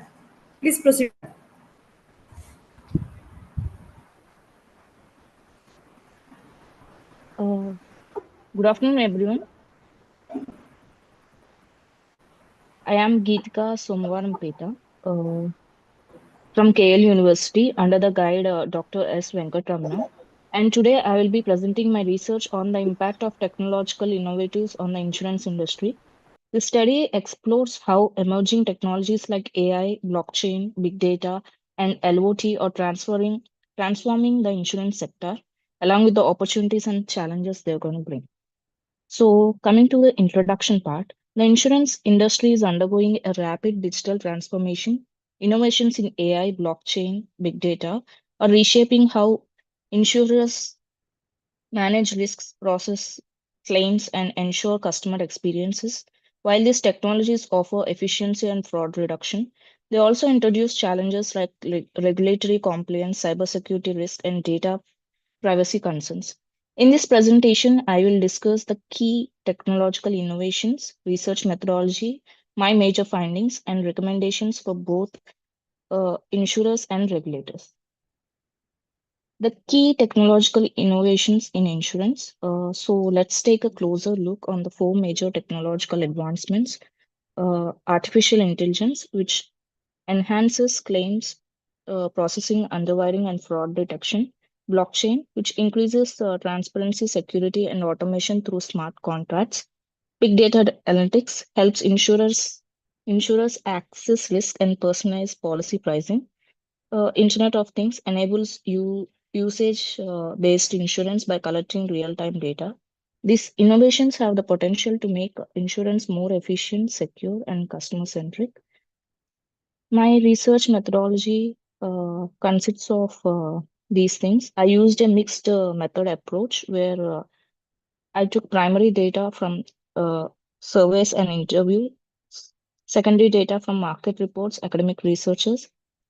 I: Please proceed.
N: Good afternoon, everyone. I am Geetika Somavarampeta from KL University under the guide Dr. S. Venkatramana. And today I will be presenting my research on the impact of technological innovatives on the insurance industry. The study explores how emerging technologies like AI, blockchain, big data, and LOT are transforming the insurance sector, along with the opportunities and challenges they're going to bring. So, coming to the introduction part, the insurance industry is undergoing a rapid digital transformation. Innovations in AI, blockchain, big data are reshaping how insurers manage risks, process claims, and ensure customer experiences. While these technologies offer efficiency and fraud reduction, they also introduce challenges like regulatory compliance, cybersecurity risk, and data privacy concerns. In this presentation, I will discuss the key technological innovations, research methodology, my major findings, and recommendations for both insurers and regulators. The key technological innovations in insurance. So let's take a closer look on the four major technological advancements. Artificial intelligence, which enhances claims processing, underwriting, and fraud detection. Blockchain, which increases transparency, security, and automation through smart contracts. Big data analytics helps insurers access risk and personalize policy pricing. Internet of Things enables usage based insurance by collecting real-time data. These innovations have the potential to make insurance more efficient, secure, and customer-centric. My research methodology consists of these things. I used a mixed method approach where I took primary data from surveys and interviews, secondary data from market reports, academic researchers,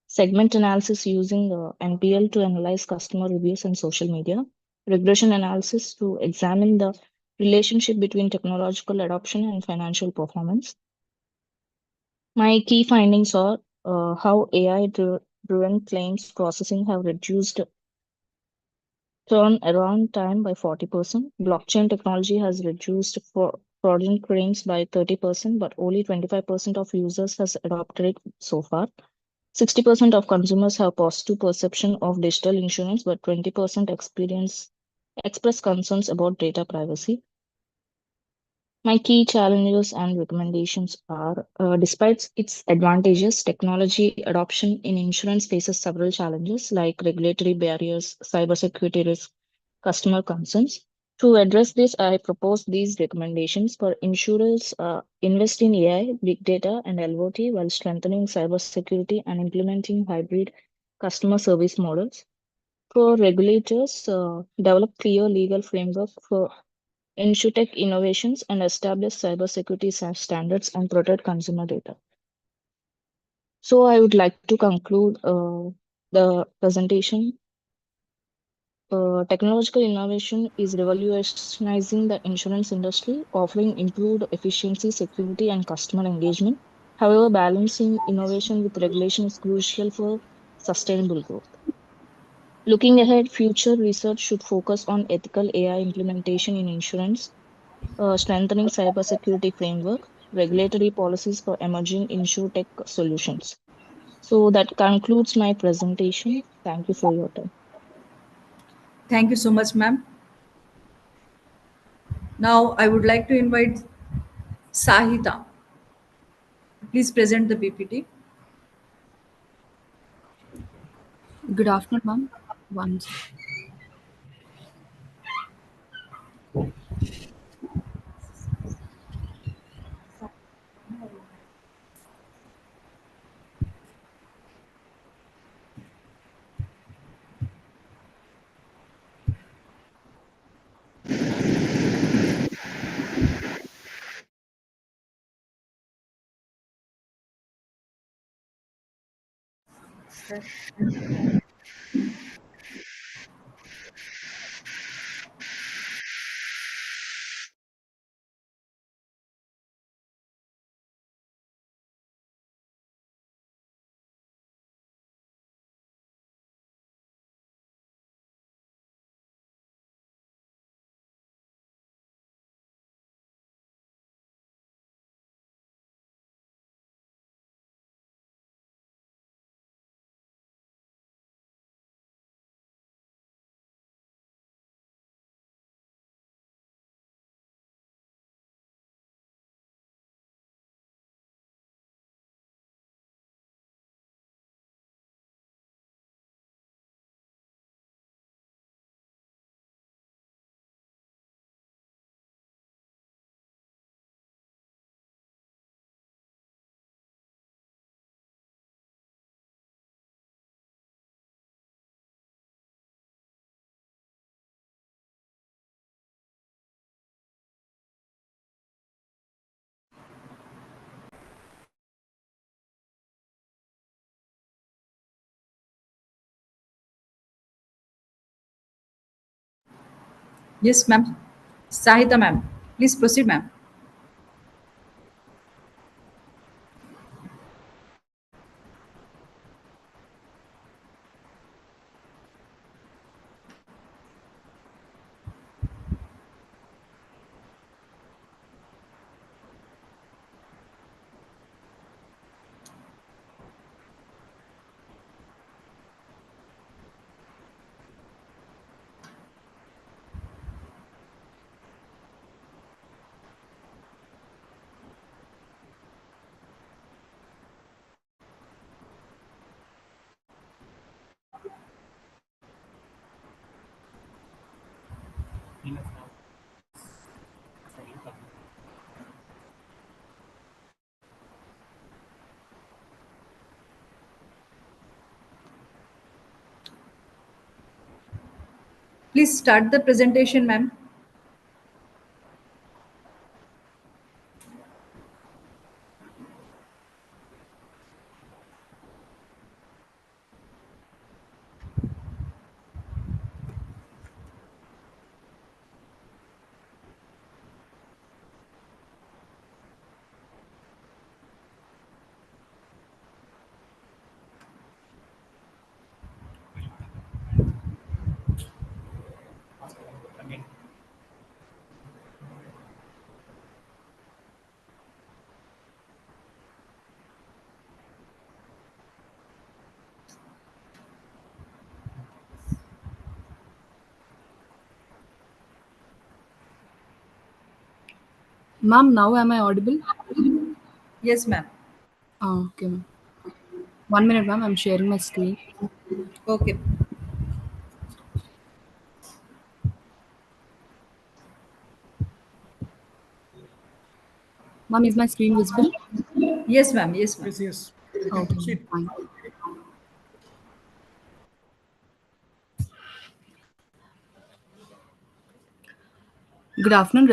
N: segment analysis using NPL to analyze customer reviews and social media, regression analysis to examine the relationship between technological adoption and financial performance. My key findings are how AI-driven claims processing have reduced turnaround time by 40%. Blockchain technology has reduced fraudulent claims by 30%, but only 25% of users has adopted it so far. 60% of consumers have positive perception of digital insurance, but 20% express concerns about data privacy. My key challenges and recommendations are, despite its advantages, technology adoption in insurance faces several challenges like regulatory barriers, cybersecurity risk, customer concerns. To address this, I propose these recommendations for insurers: invest in AI, big data, and LOT while strengthening cybersecurity and implementing hybrid customer service models. For regulators, develop clear legal framework for InsurTech innovations and establish cybersecurity standards and protect consumer data. So I would like to conclude the presentation. Technological innovation is revolutionizing the insurance industry, offering improved efficiency, security, and customer engagement. However, balancing innovation with regulation is crucial for sustainable growth. Looking ahead, future research should focus on ethical AI implementation in insurance, strengthening cybersecurity framework, regulatory policies for emerging insurtech solutions. So that concludes my presentation. Thank you for your time.
I: Thank you so much, ma'am. Now I would like to invite Sahita, please present the PPT.
J: Good afternoon, ma'am. Once.
I: Yes, ma'am. Sahita, ma'am. Please proceed, ma'am. Please start the presentation, ma'am.
J: Ma'am, now am I audible?
I: Yes, ma'am.
J: Okay, ma'am. 1 minute, ma'am. I'm sharing my screen.
I: Okay.
J: Ma'am, is my screen visible?
I: Yes, ma'am. Yes, ma'am.
A: Yes, yes. You can
J: Okay,
A: proceed.
J: fine. Good afternoon,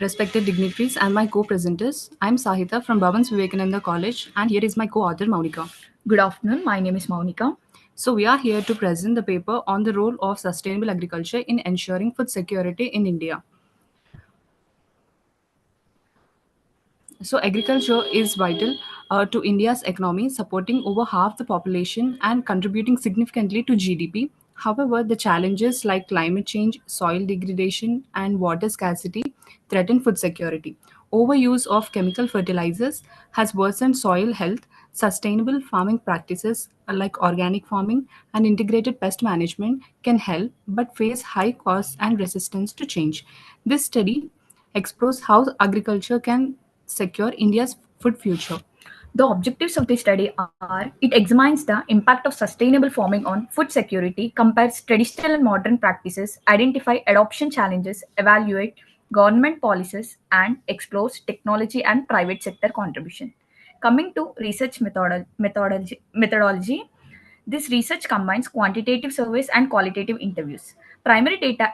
J: respected dignitaries and my co-presenters. I'm Sahita from Bhavans Vivekananda College, and here is my co-author Maunika.
O: Good afternoon. My name is Maunika.
J: So we are here to present the paper on the role of sustainable agriculture in ensuring food security in India. So, agriculture is vital to India's economy, supporting over half the population and contributing significantly to GDP. However, the challenges like climate change, soil degradation, and water scarcity threaten food security. Overuse of chemical fertilizers has worsened soil health. Sustainable farming practices like organic farming and integrated pest management can help but face high costs and resistance to change. This study explores how agriculture can
O: secure India's food future. The objectives of this study are it examines the impact of sustainable farming on food security, compares traditional and modern practices, identify adoption challenges, evaluate government policies, and explores technology and private sector contribution. Coming to research methodology, this research combines quantitative surveys and qualitative interviews. Primary data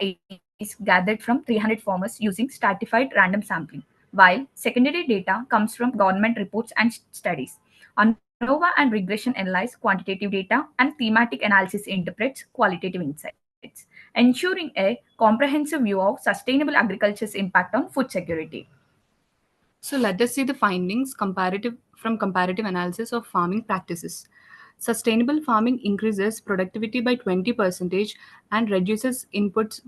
O: is gathered from 300 farmers using stratified random sampling, while secondary data comes from government reports and studies. ANOVA and regression analyze quantitative data, and thematic analysis interprets qualitative insights, ensuring a comprehensive view of sustainable agriculture's impact on food security. So let us see the findings from comparative analysis of farming practices. Sustainable farming increases productivity by 20% and reduces input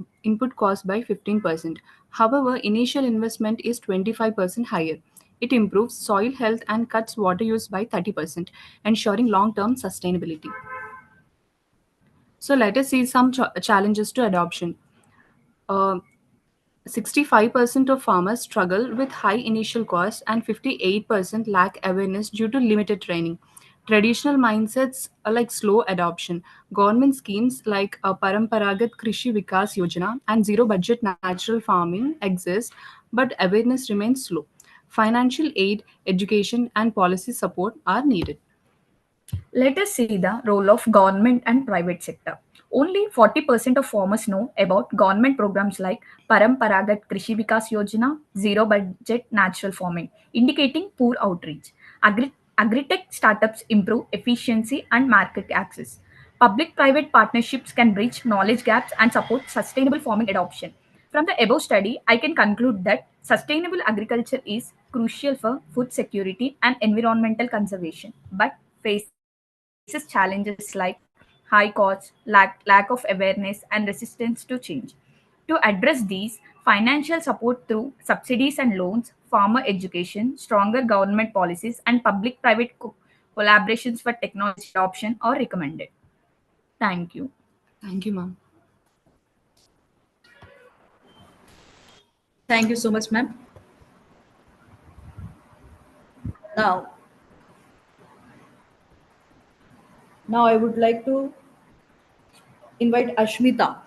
O: cost by 15%. However, initial investment is 25% higher. It improves soil health and cuts water use by 30%, ensuring long-term sustainability. So let us see some challenges to adoption. Uh, 65% of farmers struggle with high initial costs and 58% lack awareness due to limited training. Traditional mindsets are like slow adoption. Government schemes like Paramparagat Krishi Vikas Yojana and zero budget natural farming exist, but awareness remains slow. Financial aid, education, and policy support are needed. Let us see the role of government and private sector. Only 40% of farmers know about government programs like Paramparagat Krishi Vikas Yojana, Zero Budget Natural Farming, indicating poor outreach. Agri-tech startups improve efficiency and market access. Public-private partnerships can bridge knowledge gaps and support sustainable farming adoption. From the above study, I can conclude that sustainable agriculture is crucial for food security and environmental conservation, but faces challenges like high costs, lack of awareness, and resistance to change. To address these, financial support through subsidies and loans, farmer education, stronger government policies, and public-private collaborations for technology adoption are recommended. Thank you. Thank you, ma'am.
I: Thank you so much, ma'am. Now, now I would like to invite Ashmita.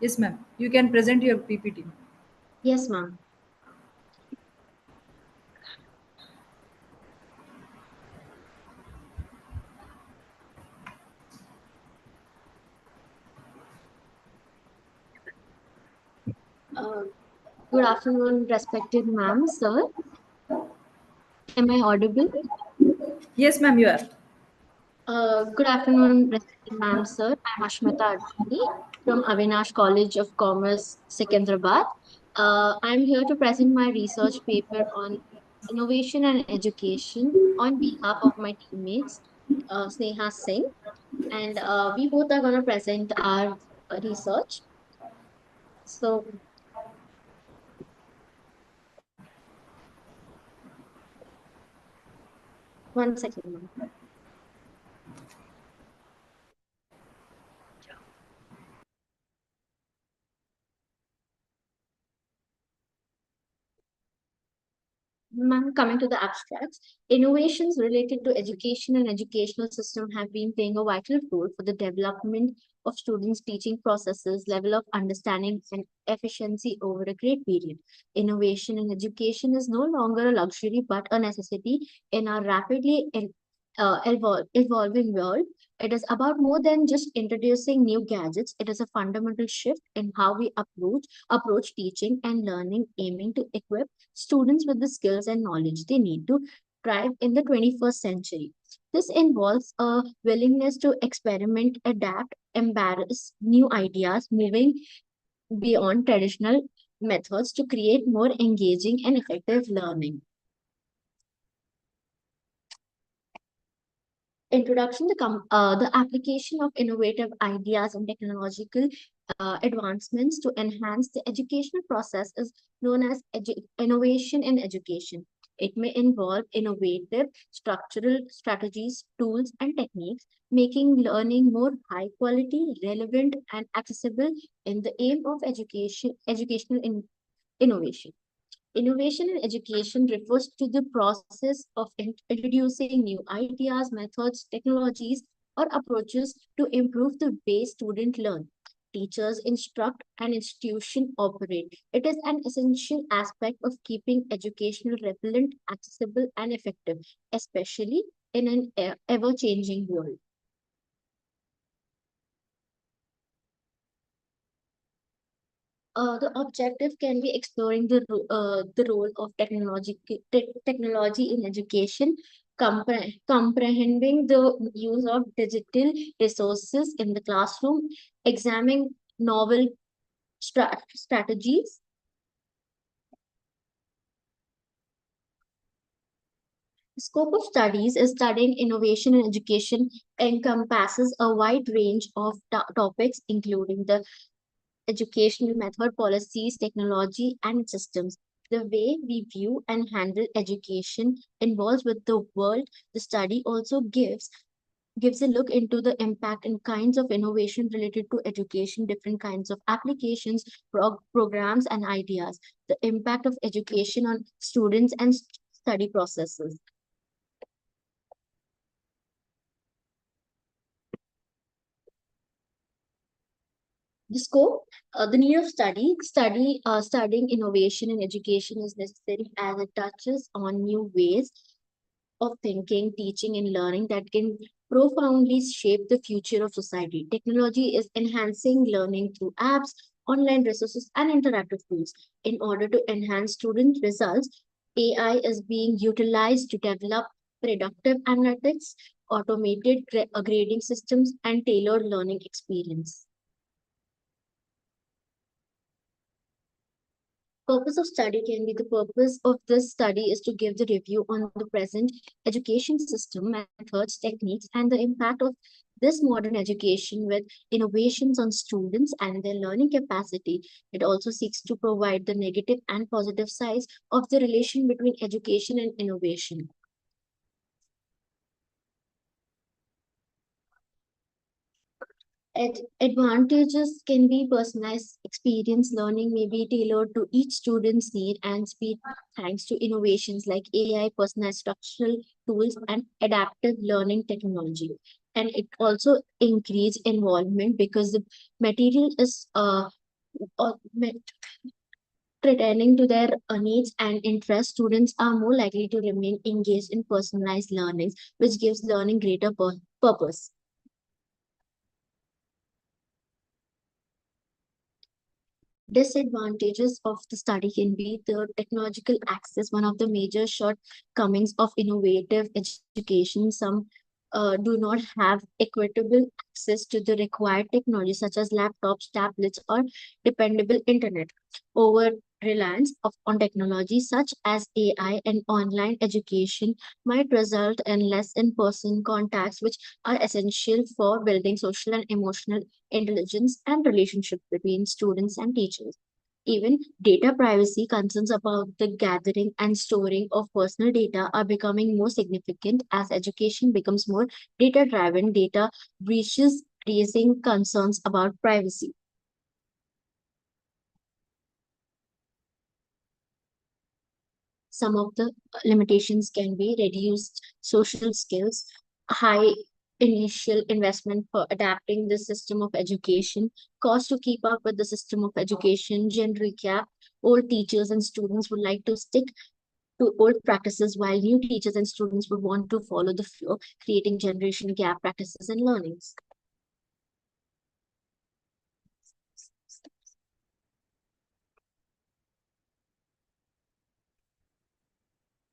I: Yes, ma'am. You can present your PPT.
P: Yes, ma'am. Good afternoon, respected ma'am, sir. Am I audible?
I: Yes, ma'am, you are.
P: Good afternoon, respected ma'am, sir. I'm Ashmita Advani from Avinash College of Commerce, Secunderabad. I'm here to present my research paper on innovation and education on behalf of my teammates, Sneha Singh, and we both are going to present our research. So, one second, ma'am. Ma'am, coming to the abstracts, innovations related to education and educational system have been playing a vital role for the development of students' teaching processes, level of understanding, and efficiency over a great period. Innovation in education is no longer a luxury but a necessity in our rapidly evolving world. It is about more than just introducing new gadgets. It is a fundamental shift in how we approach teaching and learning, aiming to equip students with the skills and knowledge they need to thrive in the 21st century. This involves a willingness to experiment, adapt, embrace new ideas, moving beyond traditional methods to create more engaging and effective learning. Introduction, the application of innovative ideas and technological advancements to enhance the educational process is known as innovation in education. It may involve innovative structural strategies, tools, and techniques, making learning more high quality, relevant, and accessible in the aim of educational innovation. Innovation in education refers to the process of introducing new ideas, methods, technologies, or approaches to improve the way students learn. Teachers instruct and institutions operate. It is an essential aspect of keeping educational relevant, accessible, and effective, especially in an ever-changing world. The objective can be exploring the role of technology in education, comprehending the use of digital resources in the classroom, examining novel strategies. The scope of studies is studying innovation in education encompasses a wide range of topics, including the educational method, policies, technology, and systems. The way we view and handle education involves with the world. The study also gives a look into the impact and kinds of innovation related to education, different kinds of applications, programs, and ideas, the impact of education on students and study processes. The scope, the need of studying innovation in education is necessary as it touches on new ways of thinking, teaching, and learning that can profoundly shape the future of society. Technology is enhancing learning through apps, online resources, and interactive tools. In order to enhance student results, AI is being utilized to develop predictive analytics, automated grading systems, and tailored learning experience. Purpose of study can be the purpose of this study is to give the review on the present education system, methods, techniques, and the impact of this modern education with innovations on students and their learning capacity. It also seeks to provide the negative and positive sides of the relation between education and innovation. Advantages can be personalized experience. Learning may be tailored to each student's need and speed thanks to innovations like AI, personalized structural tools, and adaptive learning technology. And it also increase involvement because the material is pertaining to their needs and interests. Students are more likely to remain engaged in personalized learnings, which gives learning greater purpose. Disadvantages of the study can be the technological access, one of the major shortcomings of innovative education. Some do not have equitable access to the required technology, such as laptops, tablets, or dependable internet. Over reliance on technology such as AI and online education might result in less in-person contacts, which are essential for building social and emotional intelligence and relationships between students and teachers. Even data privacy concerns about the gathering and storing of personal data are becoming more significant as education becomes more data driven. Data breaches raising concerns about privacy. Some of the limitations can be reduced social skills, high initial investment for adapting the system of education, cost to keep up with the system of education, gender gap. Old teachers and students would like to stick to old practices while new teachers and students would want to follow the flow, creating generation gap practices and learnings.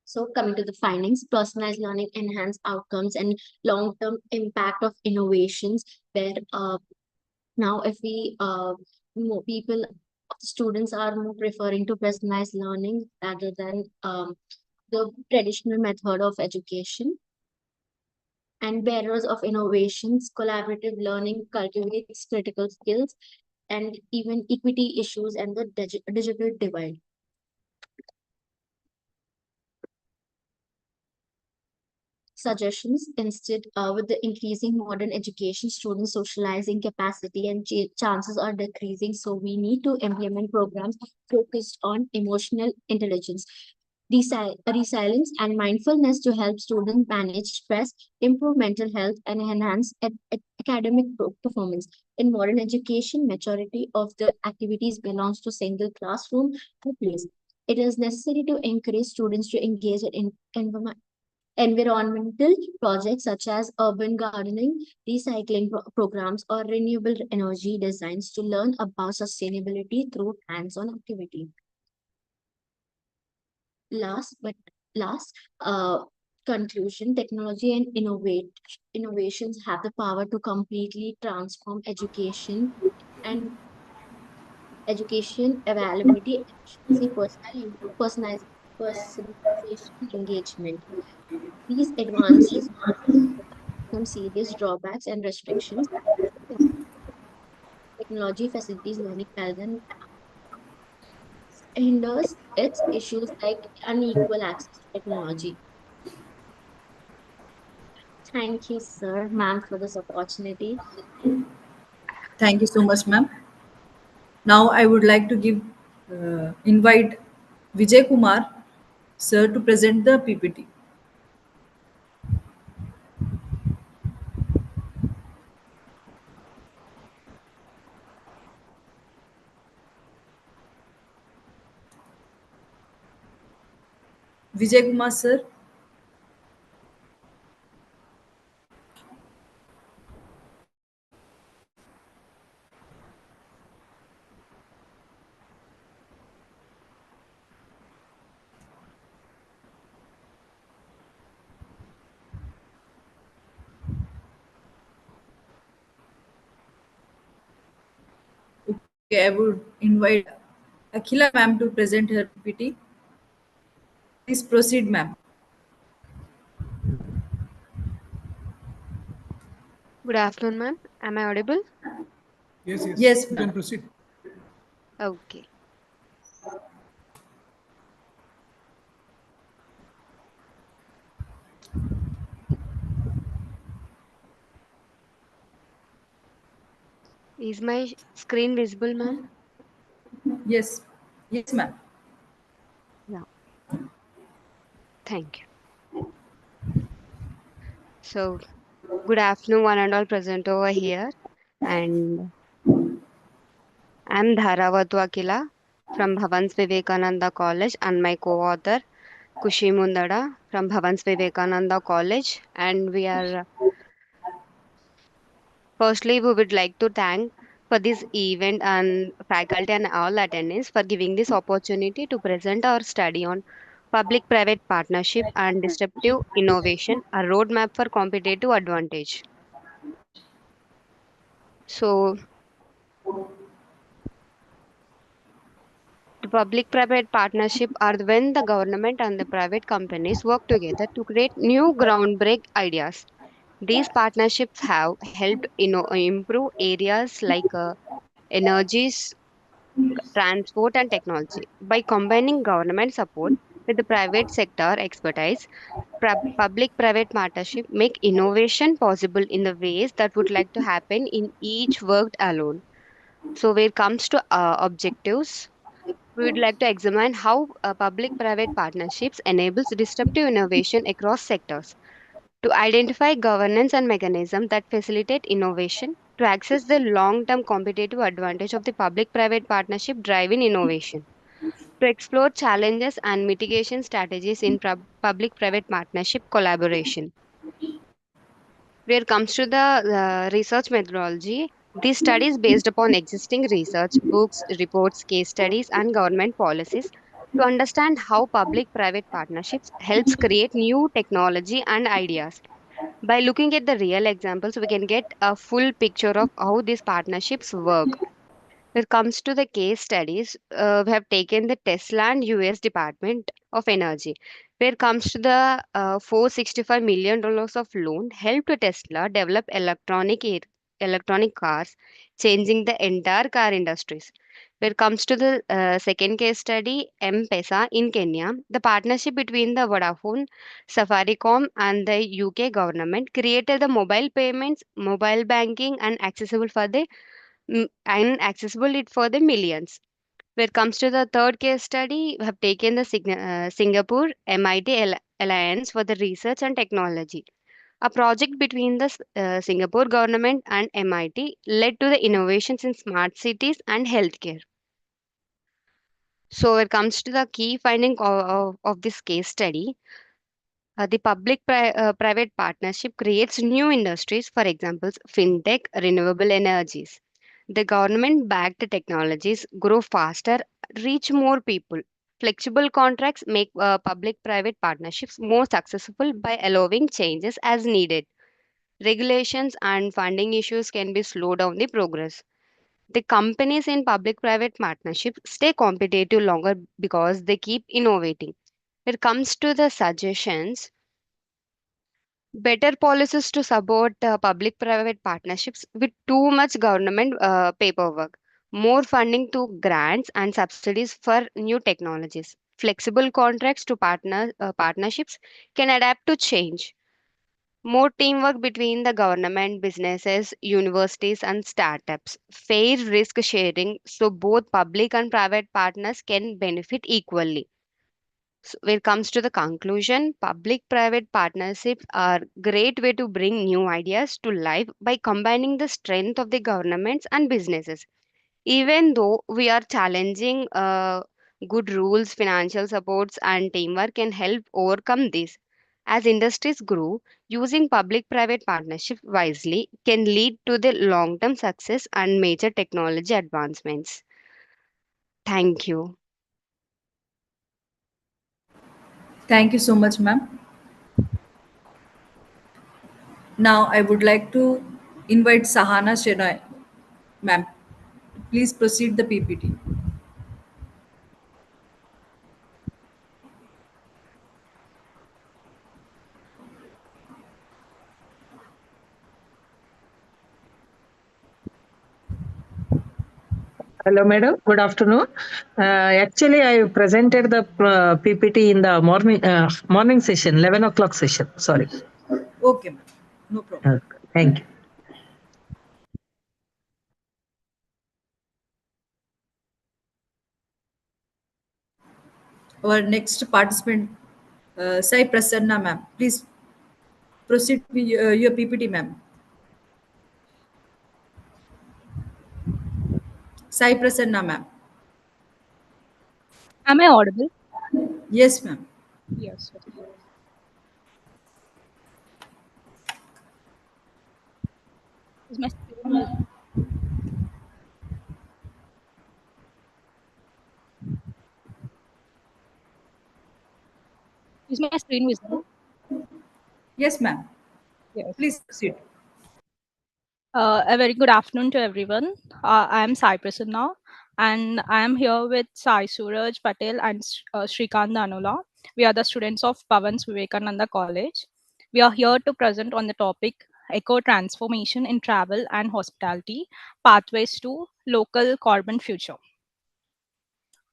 P: So coming to the findings, personalized learning enhance outcomes and long-term impact of innovations where now if we more people students are more preferring to personalized learning rather than the traditional method of education. And bearers of innovations, collaborative learning cultivates critical skills and even equity issues and the digital divide. suggestions. Instead, with the increasing modern education, student socializing capacity and chances are decreasing. So we need to implement programs focused on emotional intelligence, resilience, and mindfulness to help students manage stress, improve mental health, and enhance academic performance. In modern education, majority of the activities belongs to single classroom or place. It is necessary to encourage students to engage in environmental projects such as urban gardening, recycling programs, or renewable energy designs to learn about sustainability through hands-on activity. Last but last, conclusion, technology and innovations have the power to completely transform and education availability, efficiency, personalization, engagement. These advances some serious drawbacks and restrictions. Technology facilities learning rather than hinders its issues like unequal access to technology. Thank you, sir, ma'am, for this opportunity.
I: Thank you so much, ma'am. Now I would like to invite Vijay Kumar, sir, to present the PPT. Vijay Kumar, sir. Okay, I would invite Akhila ma'am to present her PPT. Please proceed, ma'am.
Q: Good afternoon, ma'am. Am I audible?
A: Yes, yes.
I: Yes,
A: You
I: ma'am.
A: can proceed.
Q: Okay. Is my screen visible, ma'am?
I: Yes. Yes, ma'am.
Q: Yeah. Thank you. So, good afternoon, one and all present over here. And I'm Dharavatu Akila from Bhavans Vivekananda College and my co-author Kushi Mundada from Bhavans Vivekananda College. And firstly, we would like to thank for this event and faculty and all attendants for giving this opportunity to present our study on public-private partnership and disruptive innovation, a roadmap for competitive advantage. So, the public-private partnership are when the government and the private companies work together to create new groundbreak ideas. These partnerships have helped improve areas like energies, transport, and technology. By combining government support with the private sector expertise, public-private partnership make innovation possible in the ways that would like to happen in each worked alone. So, when it comes to objectives, we would like to examine how public-private partnerships enables disruptive innovation across sectors, to identify governance and mechanisms that facilitate innovation, to access the long-term competitive advantage of the public-private partnership driving innovation, to explore challenges and mitigation strategies in public-private partnership collaboration. Where it comes to the research methodology, these studies based upon existing research, books, reports, case studies, and government policies to understand how public-private partnerships helps create new technology and ideas. By looking at the real examples, we can get a full picture of how these partnerships work. When it comes to the case studies, we have taken the Tesla and US Department of Energy. Where it comes to the $465 million of loan helped Tesla develop electronic cars, changing the entire car industries. When it comes to the second case study, M-Pesa in Kenya, the partnership between the Vodafone, Safaricom, and the UK government created the mobile payments, mobile banking, and accessible it for the millions. When it comes to the third case study, we have taken the Singapore MIT Alliance for the Research and Technology. A project between the Singapore government and MIT led to the innovations in smart cities and healthcare. So, when it comes to the key finding of this case study, the private partnership creates new industries, for example, fintech, renewable energies. The government backed technologies grow faster, reach more people. Flexible contracts make public private partnerships more successful by allowing changes as needed. Regulations and funding issues can be slow down the progress. The companies in public private partnerships stay competitive longer because they keep innovating. When it comes to the suggestions, better policies to support public private partnerships with too much government paperwork, more funding to grants and subsidies for new technologies, flexible contracts to partnerships can adapt to change, more teamwork between the government, businesses, universities, and startups, fair risk sharing so both public and private partners can benefit equally. So when it comes to the conclusion, public private partnerships are great way to bring new ideas to life by combining the strength of the governments and businesses. Even though we are challenging good rules, financial supports, and teamwork can help overcome this. As industries grow, using public private partnership wisely can lead to the long term success and major technology advancements. Thank you.
I: Thank you so much, ma'am. Now I would like to invite Sahana Shenoy, ma'am. Please proceed the PPT.
R: Hello, madam. Good afternoon. Actually, I presented the PPT in the morning session, 11 o'clock session. Sorry.
I: Okay, ma'am. No problem.
R: Thank you.
I: Our next participant, Sai Prasanna, ma'am. Please proceed with your PPT, ma'am. Sai Prasanna, ma'am.
S: Am I audible?
I: Yes, ma'am.
S: Yes. Is my screen visible? Is my screen visible?
I: Yes, ma'am.
S: Yes.
I: Please proceed.
S: A very good afternoon to everyone. I am Sai Prasanna, and I am here with Sai Suraj Patel and Shrikant Danula. We are the students of Pavan's Vivekananda College. We are here to present on the topic Eco Transformation in Travel and Hospitality, Pathways to Local Carbon Future.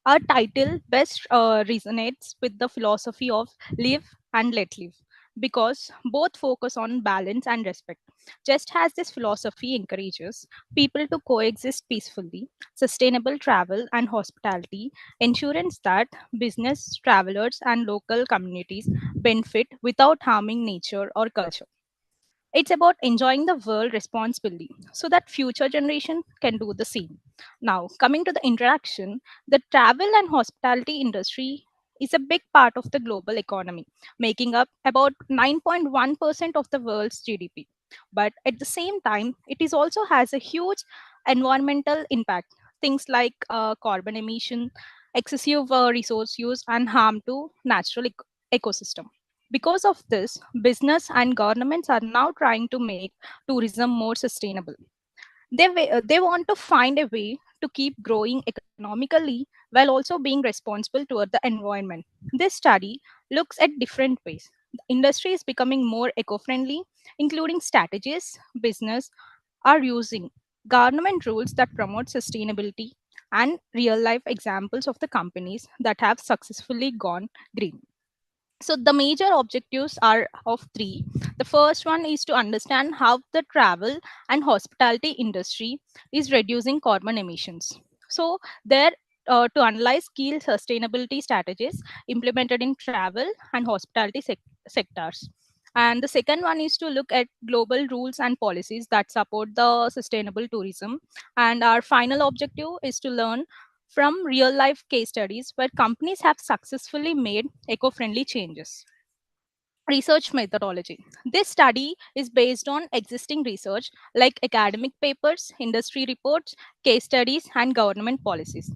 S: Our title best resonates with the philosophy of live and let live because both focus on balance and respect. Just as this philosophy encourages people to coexist peacefully, sustainable travel and hospitality ensures that business, travelers, and local communities benefit without harming nature or culture. It's about enjoying the world responsibly so that future generation can do the same. Now, coming to the interaction, the travel and hospitality industry is a big part of the global economy, making up about 9.1% of the world's GDP. But at the same time, it is also has a huge environmental impact. Things like carbon emission, excessive resource use, and harm to natural ecosystem. Because of this, business and governments are now trying to make tourism more sustainable. They want to find a way to keep growing economically while also being responsible toward the environment. This study looks at different ways. The industry is becoming more eco-friendly, including strategies business are using government rules that promote sustainability, and real life examples of the companies that have successfully gone green. So the major objectives are of three. The first one is to understand how the travel and hospitality industry is reducing carbon emissions. So there to analyze key sustainability strategies implemented in travel and hospitality sectors. And the second one is to look at global rules and policies that support the sustainable tourism. And our final objective is to learn from real life case studies where companies have successfully made eco friendly changes. Research methodology. This study is based on existing research like academic papers, industry reports, case studies, and government policies.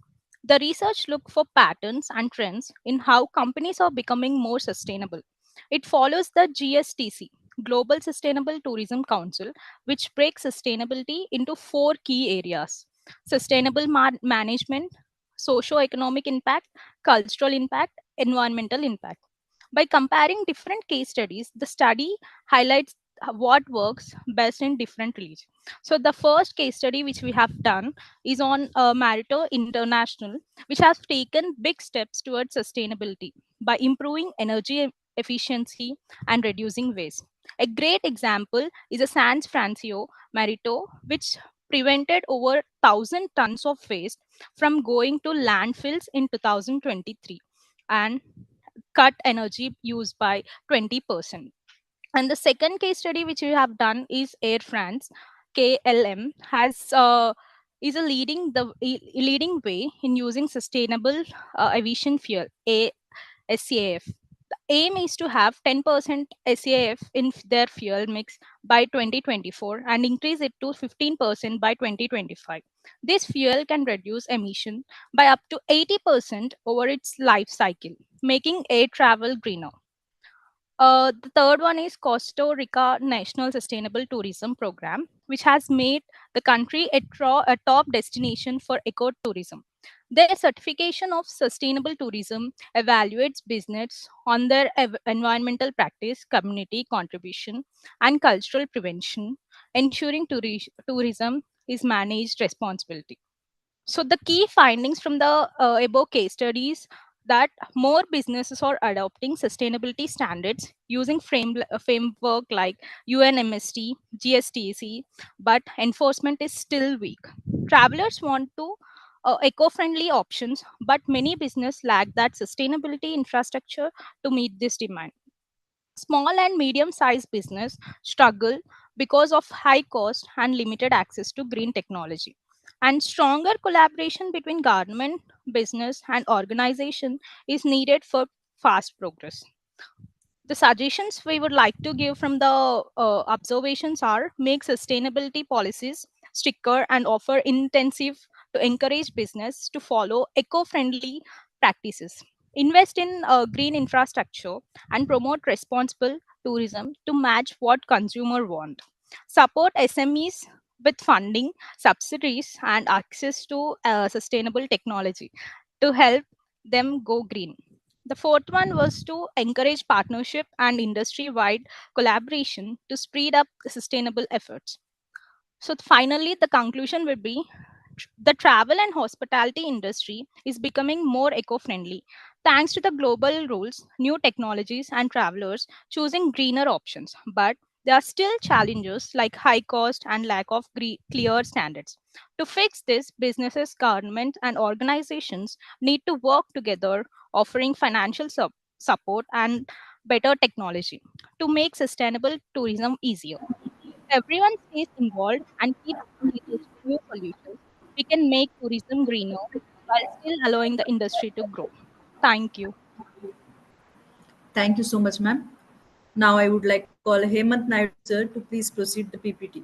S: The research look for patterns and trends in how companies are becoming more sustainable. It follows the GSTC, Global Sustainable Tourism Council, which breaks sustainability into four key areas: sustainable management, socio-economic impact, cultural impact, environmental impact. By comparing different case studies, the study highlights what works best in different regions. So the first case study which we have done is on Marito International, which has taken big steps towards sustainability by improving energy efficiency and reducing waste. A great example is a San Francisco Marito, which prevented over 1,000 tons of waste from going to landfills in 2023 and cut energy use by 20%. And the second case study which we have done is Air France. KLM has is a leading way in using sustainable aviation fuel, SAF. The aim is to have 10% SAF in their fuel mix by 2024 and increase it to 15% by 2025. This fuel can reduce emission by up to 80% over its life cycle, making air travel greener. The third one is Costa Rica National Sustainable Tourism Program, which has made the country a top destination for ecotourism. Their certification of sustainable tourism evaluates business on their environmental practice, community contribution, and cultural prevention, ensuring tourism is managed responsibly. So the key findings from the above case studies that more businesses are adopting sustainability standards using framework like UNMST, GSTC, but enforcement is still weak. Travelers want to eco-friendly options, but many business lack that sustainability infrastructure to meet this demand. Small and medium sized business struggle because of high cost and limited access to green technology. And stronger collaboration between government, business, and organization is needed for fast progress. The suggestions we would like to give from the observations are: make sustainability policies stricter and offer intensive to encourage business to follow eco-friendly practices, invest in green infrastructure, and promote responsible tourism to match what consumer want, support SMEs with funding, subsidies, and access to sustainable technology to help them go green. The fourth one was to encourage partnership and industry wide collaboration to speed up sustainable efforts. So, finally, the conclusion would be the travel and hospitality industry is becoming more eco friendly thanks to the global rules, new technologies, and travelers choosing greener options. But there are still challenges like high cost and lack of clear standards. To fix this, businesses, governments, and organizations need to work together, offering financial support and better technology to make sustainable tourism easier. Everyone stays involved and keeps researching new solutions, we can make tourism greener while still allowing the industry to grow. Thank you.
I: Thank you so much, ma'am. Now I would like to call Hemant Naidu sir to please proceed the PPT.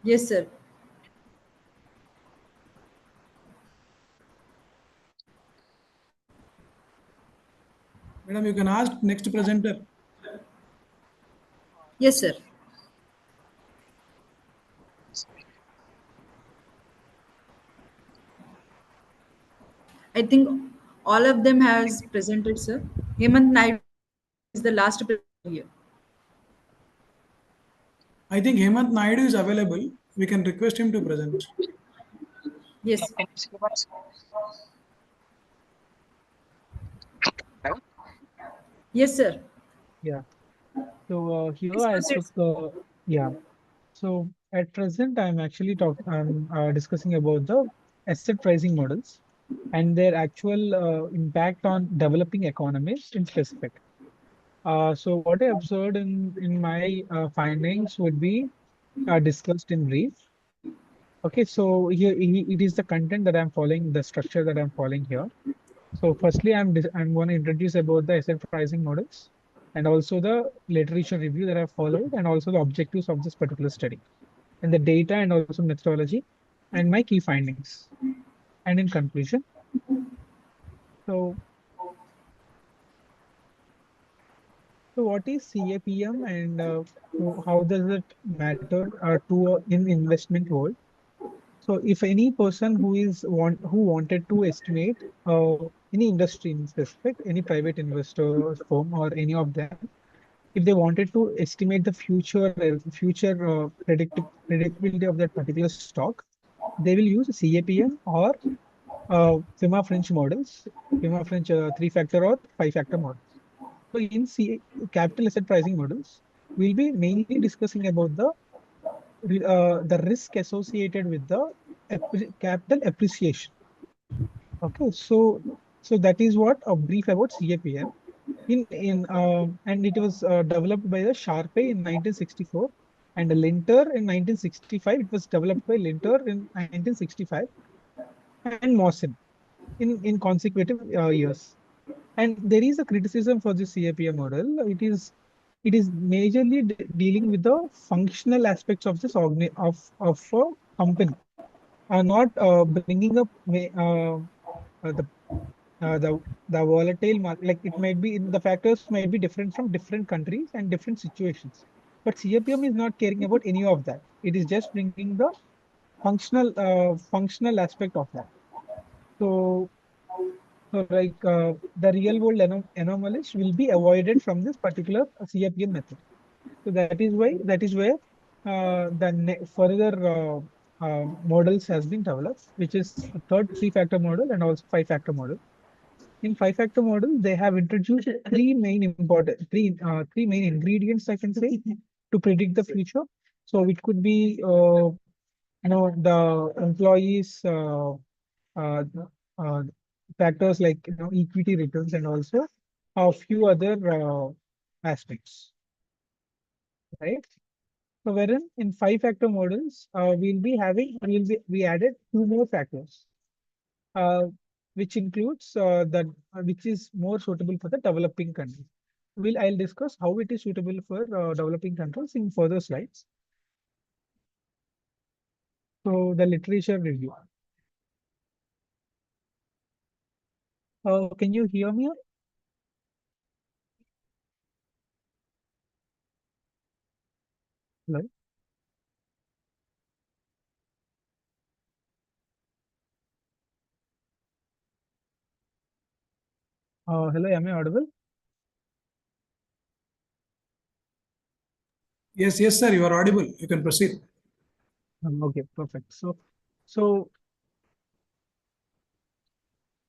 I: Yes, sir.
A: Madam, you can ask next presenter.
I: Yes, sir. I think All of them has presented, sir. Hemant Naidu is the last presenter here.
A: I think Hemant Naidu is available. We can request him to present.
I: Yes. Yes, sir.
T: Yeah. So here
I: Please
T: I
I: proceed.
T: took yeah. So at present I'm discussing about the asset pricing models and their actual impact on developing economies in specific. So what I observed in my findings would be discussed in brief. Okay, so here it is the content that I'm following, the structure that I'm following here. So firstly, I'm going to introduce about the asset pricing models and also the literature review that I've followed and also the objectives of this particular study and the data and also methodology and my key findings. And in conclusion, so so what is CAPM and how does it matter in investment world? So if any person who wanted to estimate any industry in specific, any private investor firm or any of them, if they wanted to estimate the predictability of that particular stock, they will use CAPM or FIMA French models, FIMA French three-factor or five-factor models. So in capital asset pricing models, we'll be mainly discussing about the risk associated with the capital appreciation. Okay, so that is what a brief about CAPM. And it was developed by the Sharpe in 1964 and Linter in 1965. It was developed by Linter in 1965 and Mawson in consecutive years. And there is a criticism for the CAPM model. It is majorly dealing with the functional aspects of of a company, not bringing up the the volatile market. Like it might be the factors might be different from different countries and different situations. But CAPM is not caring about any of that. It is just bringing the functional aspect of that. So the real world anomalies will be avoided from this particular CAPM method. So that is where further models has been developed, which is a third three-factor model and also five-factor model. In five-factor model, they have introduced three main ingredients, I can say, to predict the future. So it could be the employees uh, uh, factors like equity returns and also a few other aspects, right? So wherein in five-factor models, we added two more factors, uh, which includes which is more suitable for the developing countries. I'll discuss how it is suitable for developing countries in further slides. So the literature review. Can you hear me? Hello? Hello, am I audible?
A: Yes, yes, sir. You are audible. You can proceed.
T: Okay, perfect. So,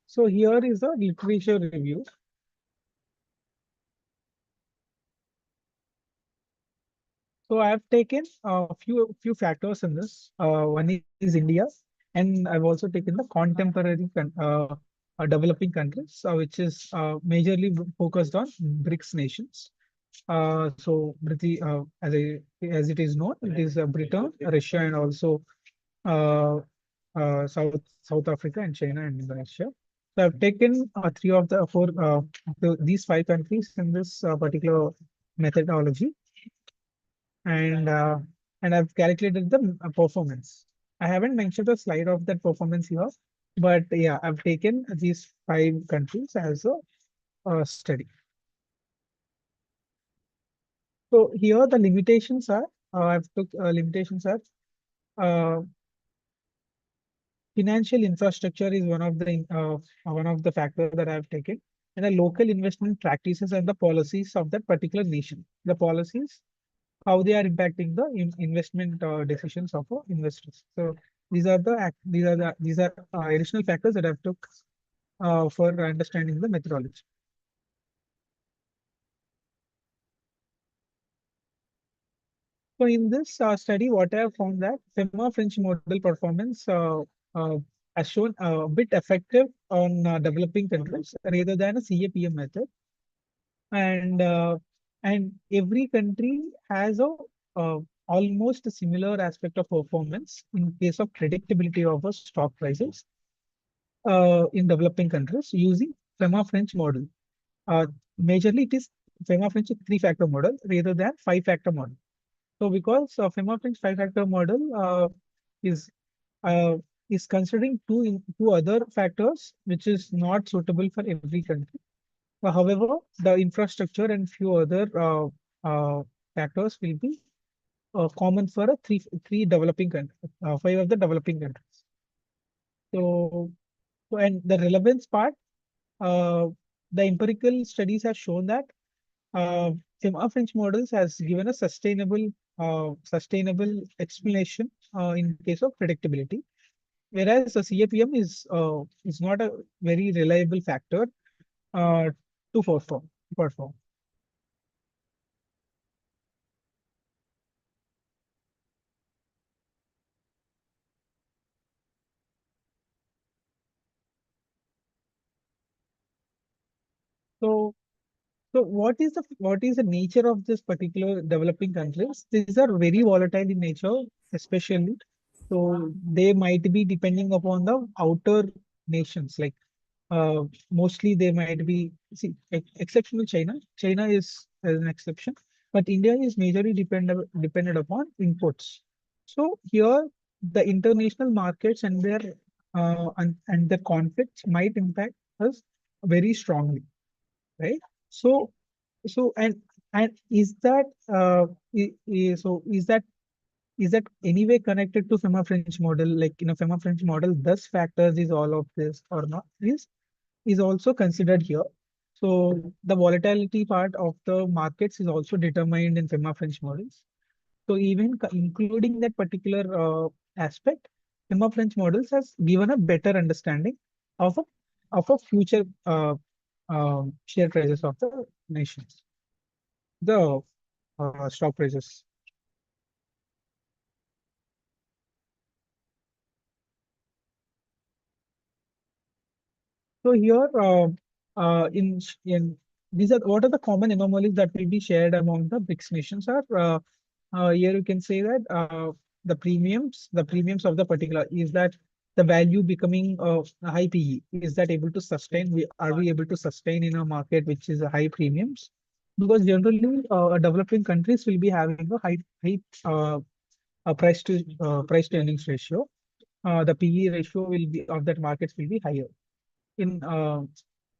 T: so here is the literature review. So I have taken a few factors in this. One is India, and I've also taken the contemporary developing countries, which is majorly focused on BRICS nations. As it is known, it is Britain, Russia, and also uh, South Africa and China and Indonesia. So I've taken three of the four these five countries in this particular methodology, and uh, and I've calculated the performance. I haven't mentioned the slide of that performance here, but yeah, I've taken these five countries as a study. So here the limitations are I've took limitations are uh, financial infrastructure is one of the factors that I have taken, and the local investment practices and the policies of that particular nation. The policies, how they are impacting the investment decisions of investors. So these are additional factors that I've took for understanding the methodology. So in this study, what I have found that FEMA French model performance uh, has shown a bit effective on developing countries rather than a CAPM method, and every country has a almost a similar aspect of performance in case of predictability of stock prices in developing countries using FEMA French model. Uh, Majorly, it is FEMA French three-factor model rather than five-factor model. So because FEMA French five-factor model is uh, is considering two other factors which is not suitable for every country. However, the infrastructure and few other factors will be common for a three developing countries, five of the developing countries. So, and the relevance part, uh, the empirical studies have shown that FEMA French models has given a sustainable explanation in case of predictability, whereas the CAPM is not a very reliable factor uh, to perform. So, what is the nature of this particular developing countries? These are very volatile in nature, especially. So they might be depending upon the outer nations. Like mostly they might be exceptional China. China is an exception, but India is majorly dependent upon imports. So here the international markets and and the conflicts might impact us very strongly, right? So, so and is that is that anyway connected to FEMA French model? Like in a FEMA French model, thus factors is all of this or not is also considered here. So the volatility part of the markets is also determined in FEMA French models. So even including that particular aspect, FEMA French models has given a better understanding of a future share prices of the nations, the stock prices. So here, in these are what are the common anomalies that will be shared among the BRICS nations are. Here you can say that the premiums of the particular is that the value becoming a high PE, is that able to sustain? Are we able to sustain in a market which is a high premiums? Because generally, developing countries will be having a high price to earnings ratio. The PE ratio will be of that markets will be higher in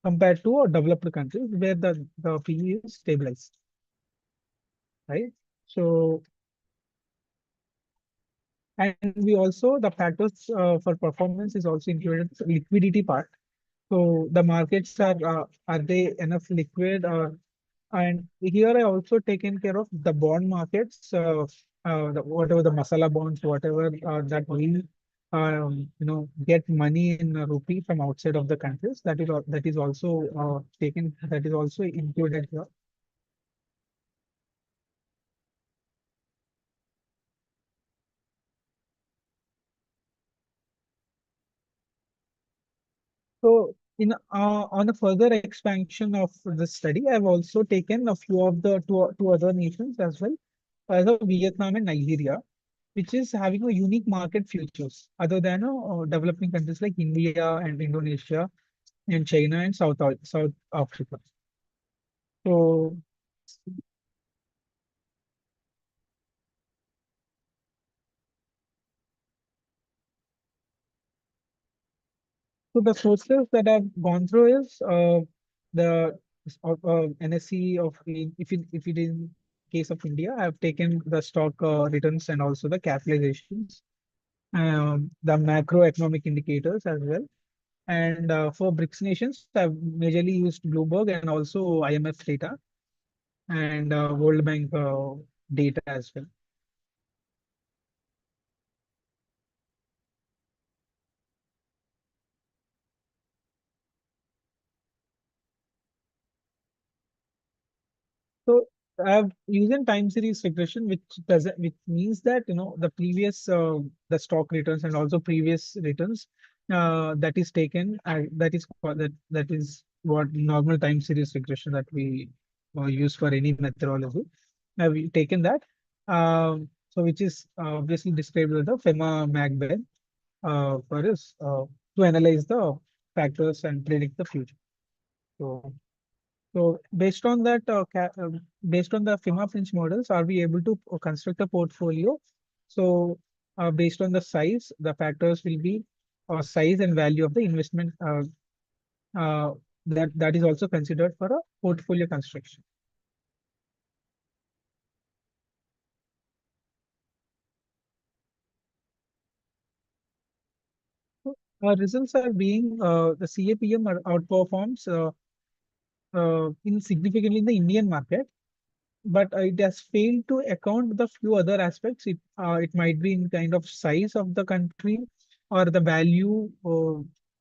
T: compared to developed countries where the PE is stabilized, right? So, and we also the factors for performance is also included liquidity part. So the markets are they enough liquid or and here I also taken care of the bond markets, whatever the masala bonds, whatever that we get money in rupee from outside of the countries. That is also taken. That is also included here. So in on a further expansion of the study, I've also taken a few of the two other nations as well, as of Vietnam and Nigeria, which is having a unique market futures other than developing countries like India and Indonesia and China and South Africa. So, so the sources that I've gone through is the NSE of if it is in case of India, I've taken the stock returns and also the capitalizations. the macroeconomic indicators as well. And for BRICS nations, I've majorly used Bloomberg and also IMF data and World Bank data as well. So I've using time series regression, which means that the previous the stock returns and also previous returns that is taken that is what normal time series regression that we use for any methodology. We've taken that, so which is obviously described as the FEMA MACBED for us to analyze the factors and predict the future. So based on that, based on the FIMA French models, are we able to construct a portfolio? So based on the size, the factors will be size and value of the investment uh, that is also considered for a portfolio construction. Our results are being the CAPM outperforms in significantly in the Indian market, but it has failed to account the few other aspects. It might be in kind of size of the country or the value,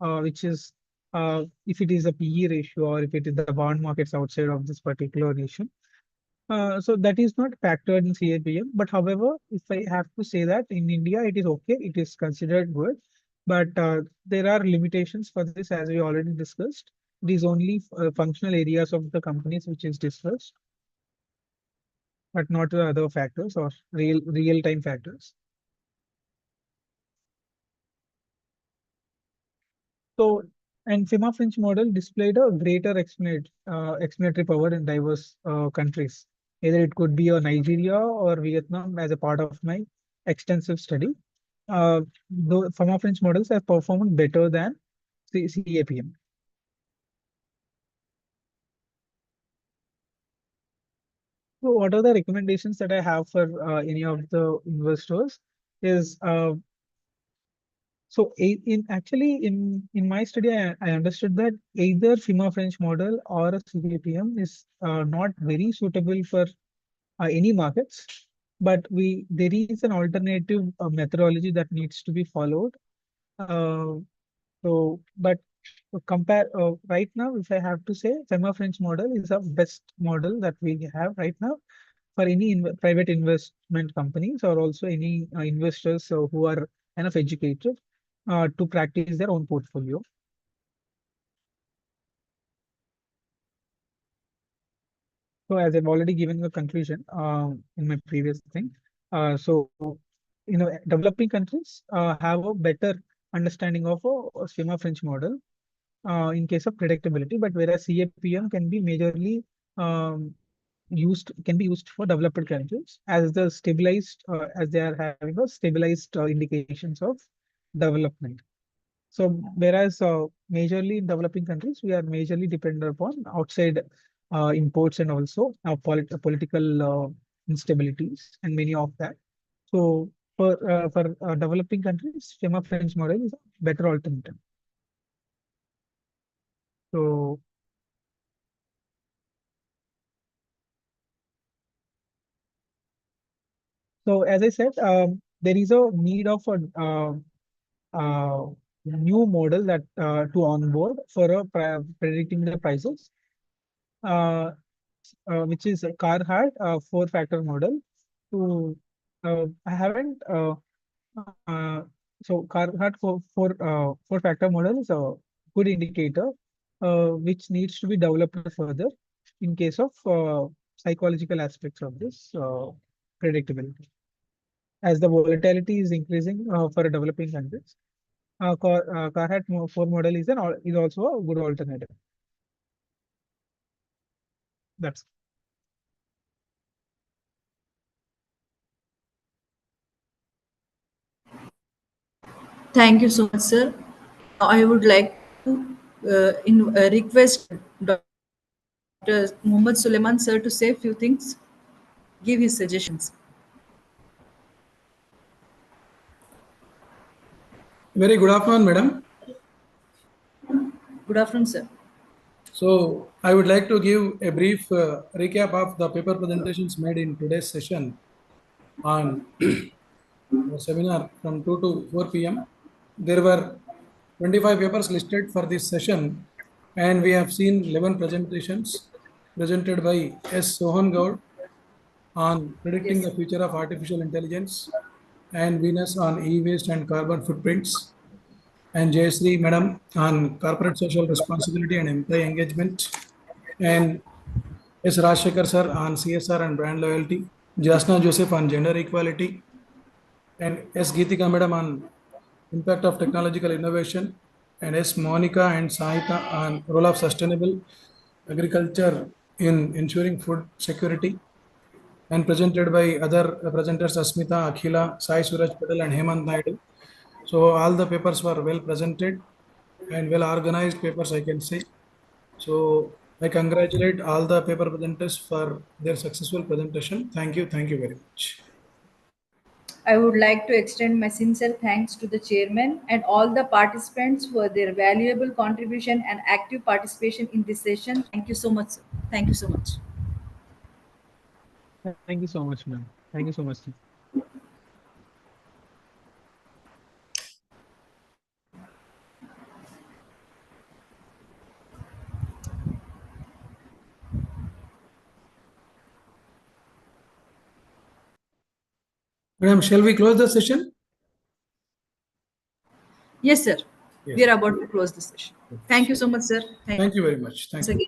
T: which is if it is a PE ratio or if it is the bond markets outside of this particular nation. So that is not factored in CAPM. But however, if I have to say that in India, it is okay. It is considered good. But there are limitations for this, as we already discussed. It is only functional areas of the companies which is discussed, but not the other factors or real-time factors. So, and FIMA French model displayed a greater explanatory power in diverse countries. Either it could be a Nigeria or Vietnam as a part of my extensive study. The FIMA French models have performed better than CAPM. So what are the recommendations that I have for any of the investors is so in my study, I understood that either FIMA French model or a CAPM is not very suitable for any markets, but there is an alternative methodology that needs to be followed. But compare right now, if I have to say, FIMA French model is the best model that we have right now for any private investment companies or also any investors who are enough educated to practice their own portfolio. So as I've already given the conclusion in my previous thing, so developing countries have a better understanding of a schema French model in case of predictability, but whereas CAPM can be majorly used for developed countries as the stabilized as they are having a stabilized indications of development. So whereas majorly in developing countries, we are majorly dependent upon outside imports and also political instabilities and many of that. So for developing countries, FEMA French model is a better alternative. So as I said, there is a need of a new model that to onboard for predicting the prices, which is a Carhart four-factor model. I haven't. So Carhart four-factor model is a good indicator, which needs to be developed further in case of psychological aspects of this predictability. As the volatility is increasing for developing countries, Carhart 4 model is also a good alternative. That's
I: Thank you so much, sir. Now I would like to request Dr. Muhammad Suleiman, sir, to say a few things, give his suggestions.
A: Very good afternoon, madam.
I: Good afternoon, sir.
A: So I would like to give a brief recap of the paper presentations made in today's session on our seminar from 2 to 4 p.m. There were 25 papers listed for this session, and we have seen 11 presentations presented by S. Sohan Gaur on predicting the future of artificial intelligence, and Venus on e-waste and carbon footprints, and Jayashree Madam on corporate social responsibility and employee engagement, and S. Rajshekar sir on CSR and brand loyalty, Jasna Joseph on gender equality, and S. Geetika Madam on impact of technological innovation, and S. Monica and Sahita on role of sustainable agriculture in ensuring food security, and presented by other presenters Asmita, Akhila, Sai Suraj Patel, and Hemant Naidu. So all the papers were well presented and well organized papers, I can say. So I congratulate all the paper presenters for their successful presentation. Thank you. Thank you very much.
I: I would like to extend my sincere thanks to the chairman and all the participants for their valuable contribution and active participation in this session. Thank you so much, sir. Thank you so much.
T: Thank you so much, ma'am. Thank you so much.
A: Madam, shall we close the session?
I: Yes, sir.
A: Yes.
I: We are about to close the session. Thank you so much, sir.
A: Thank you very much. Thank you.
I: Again.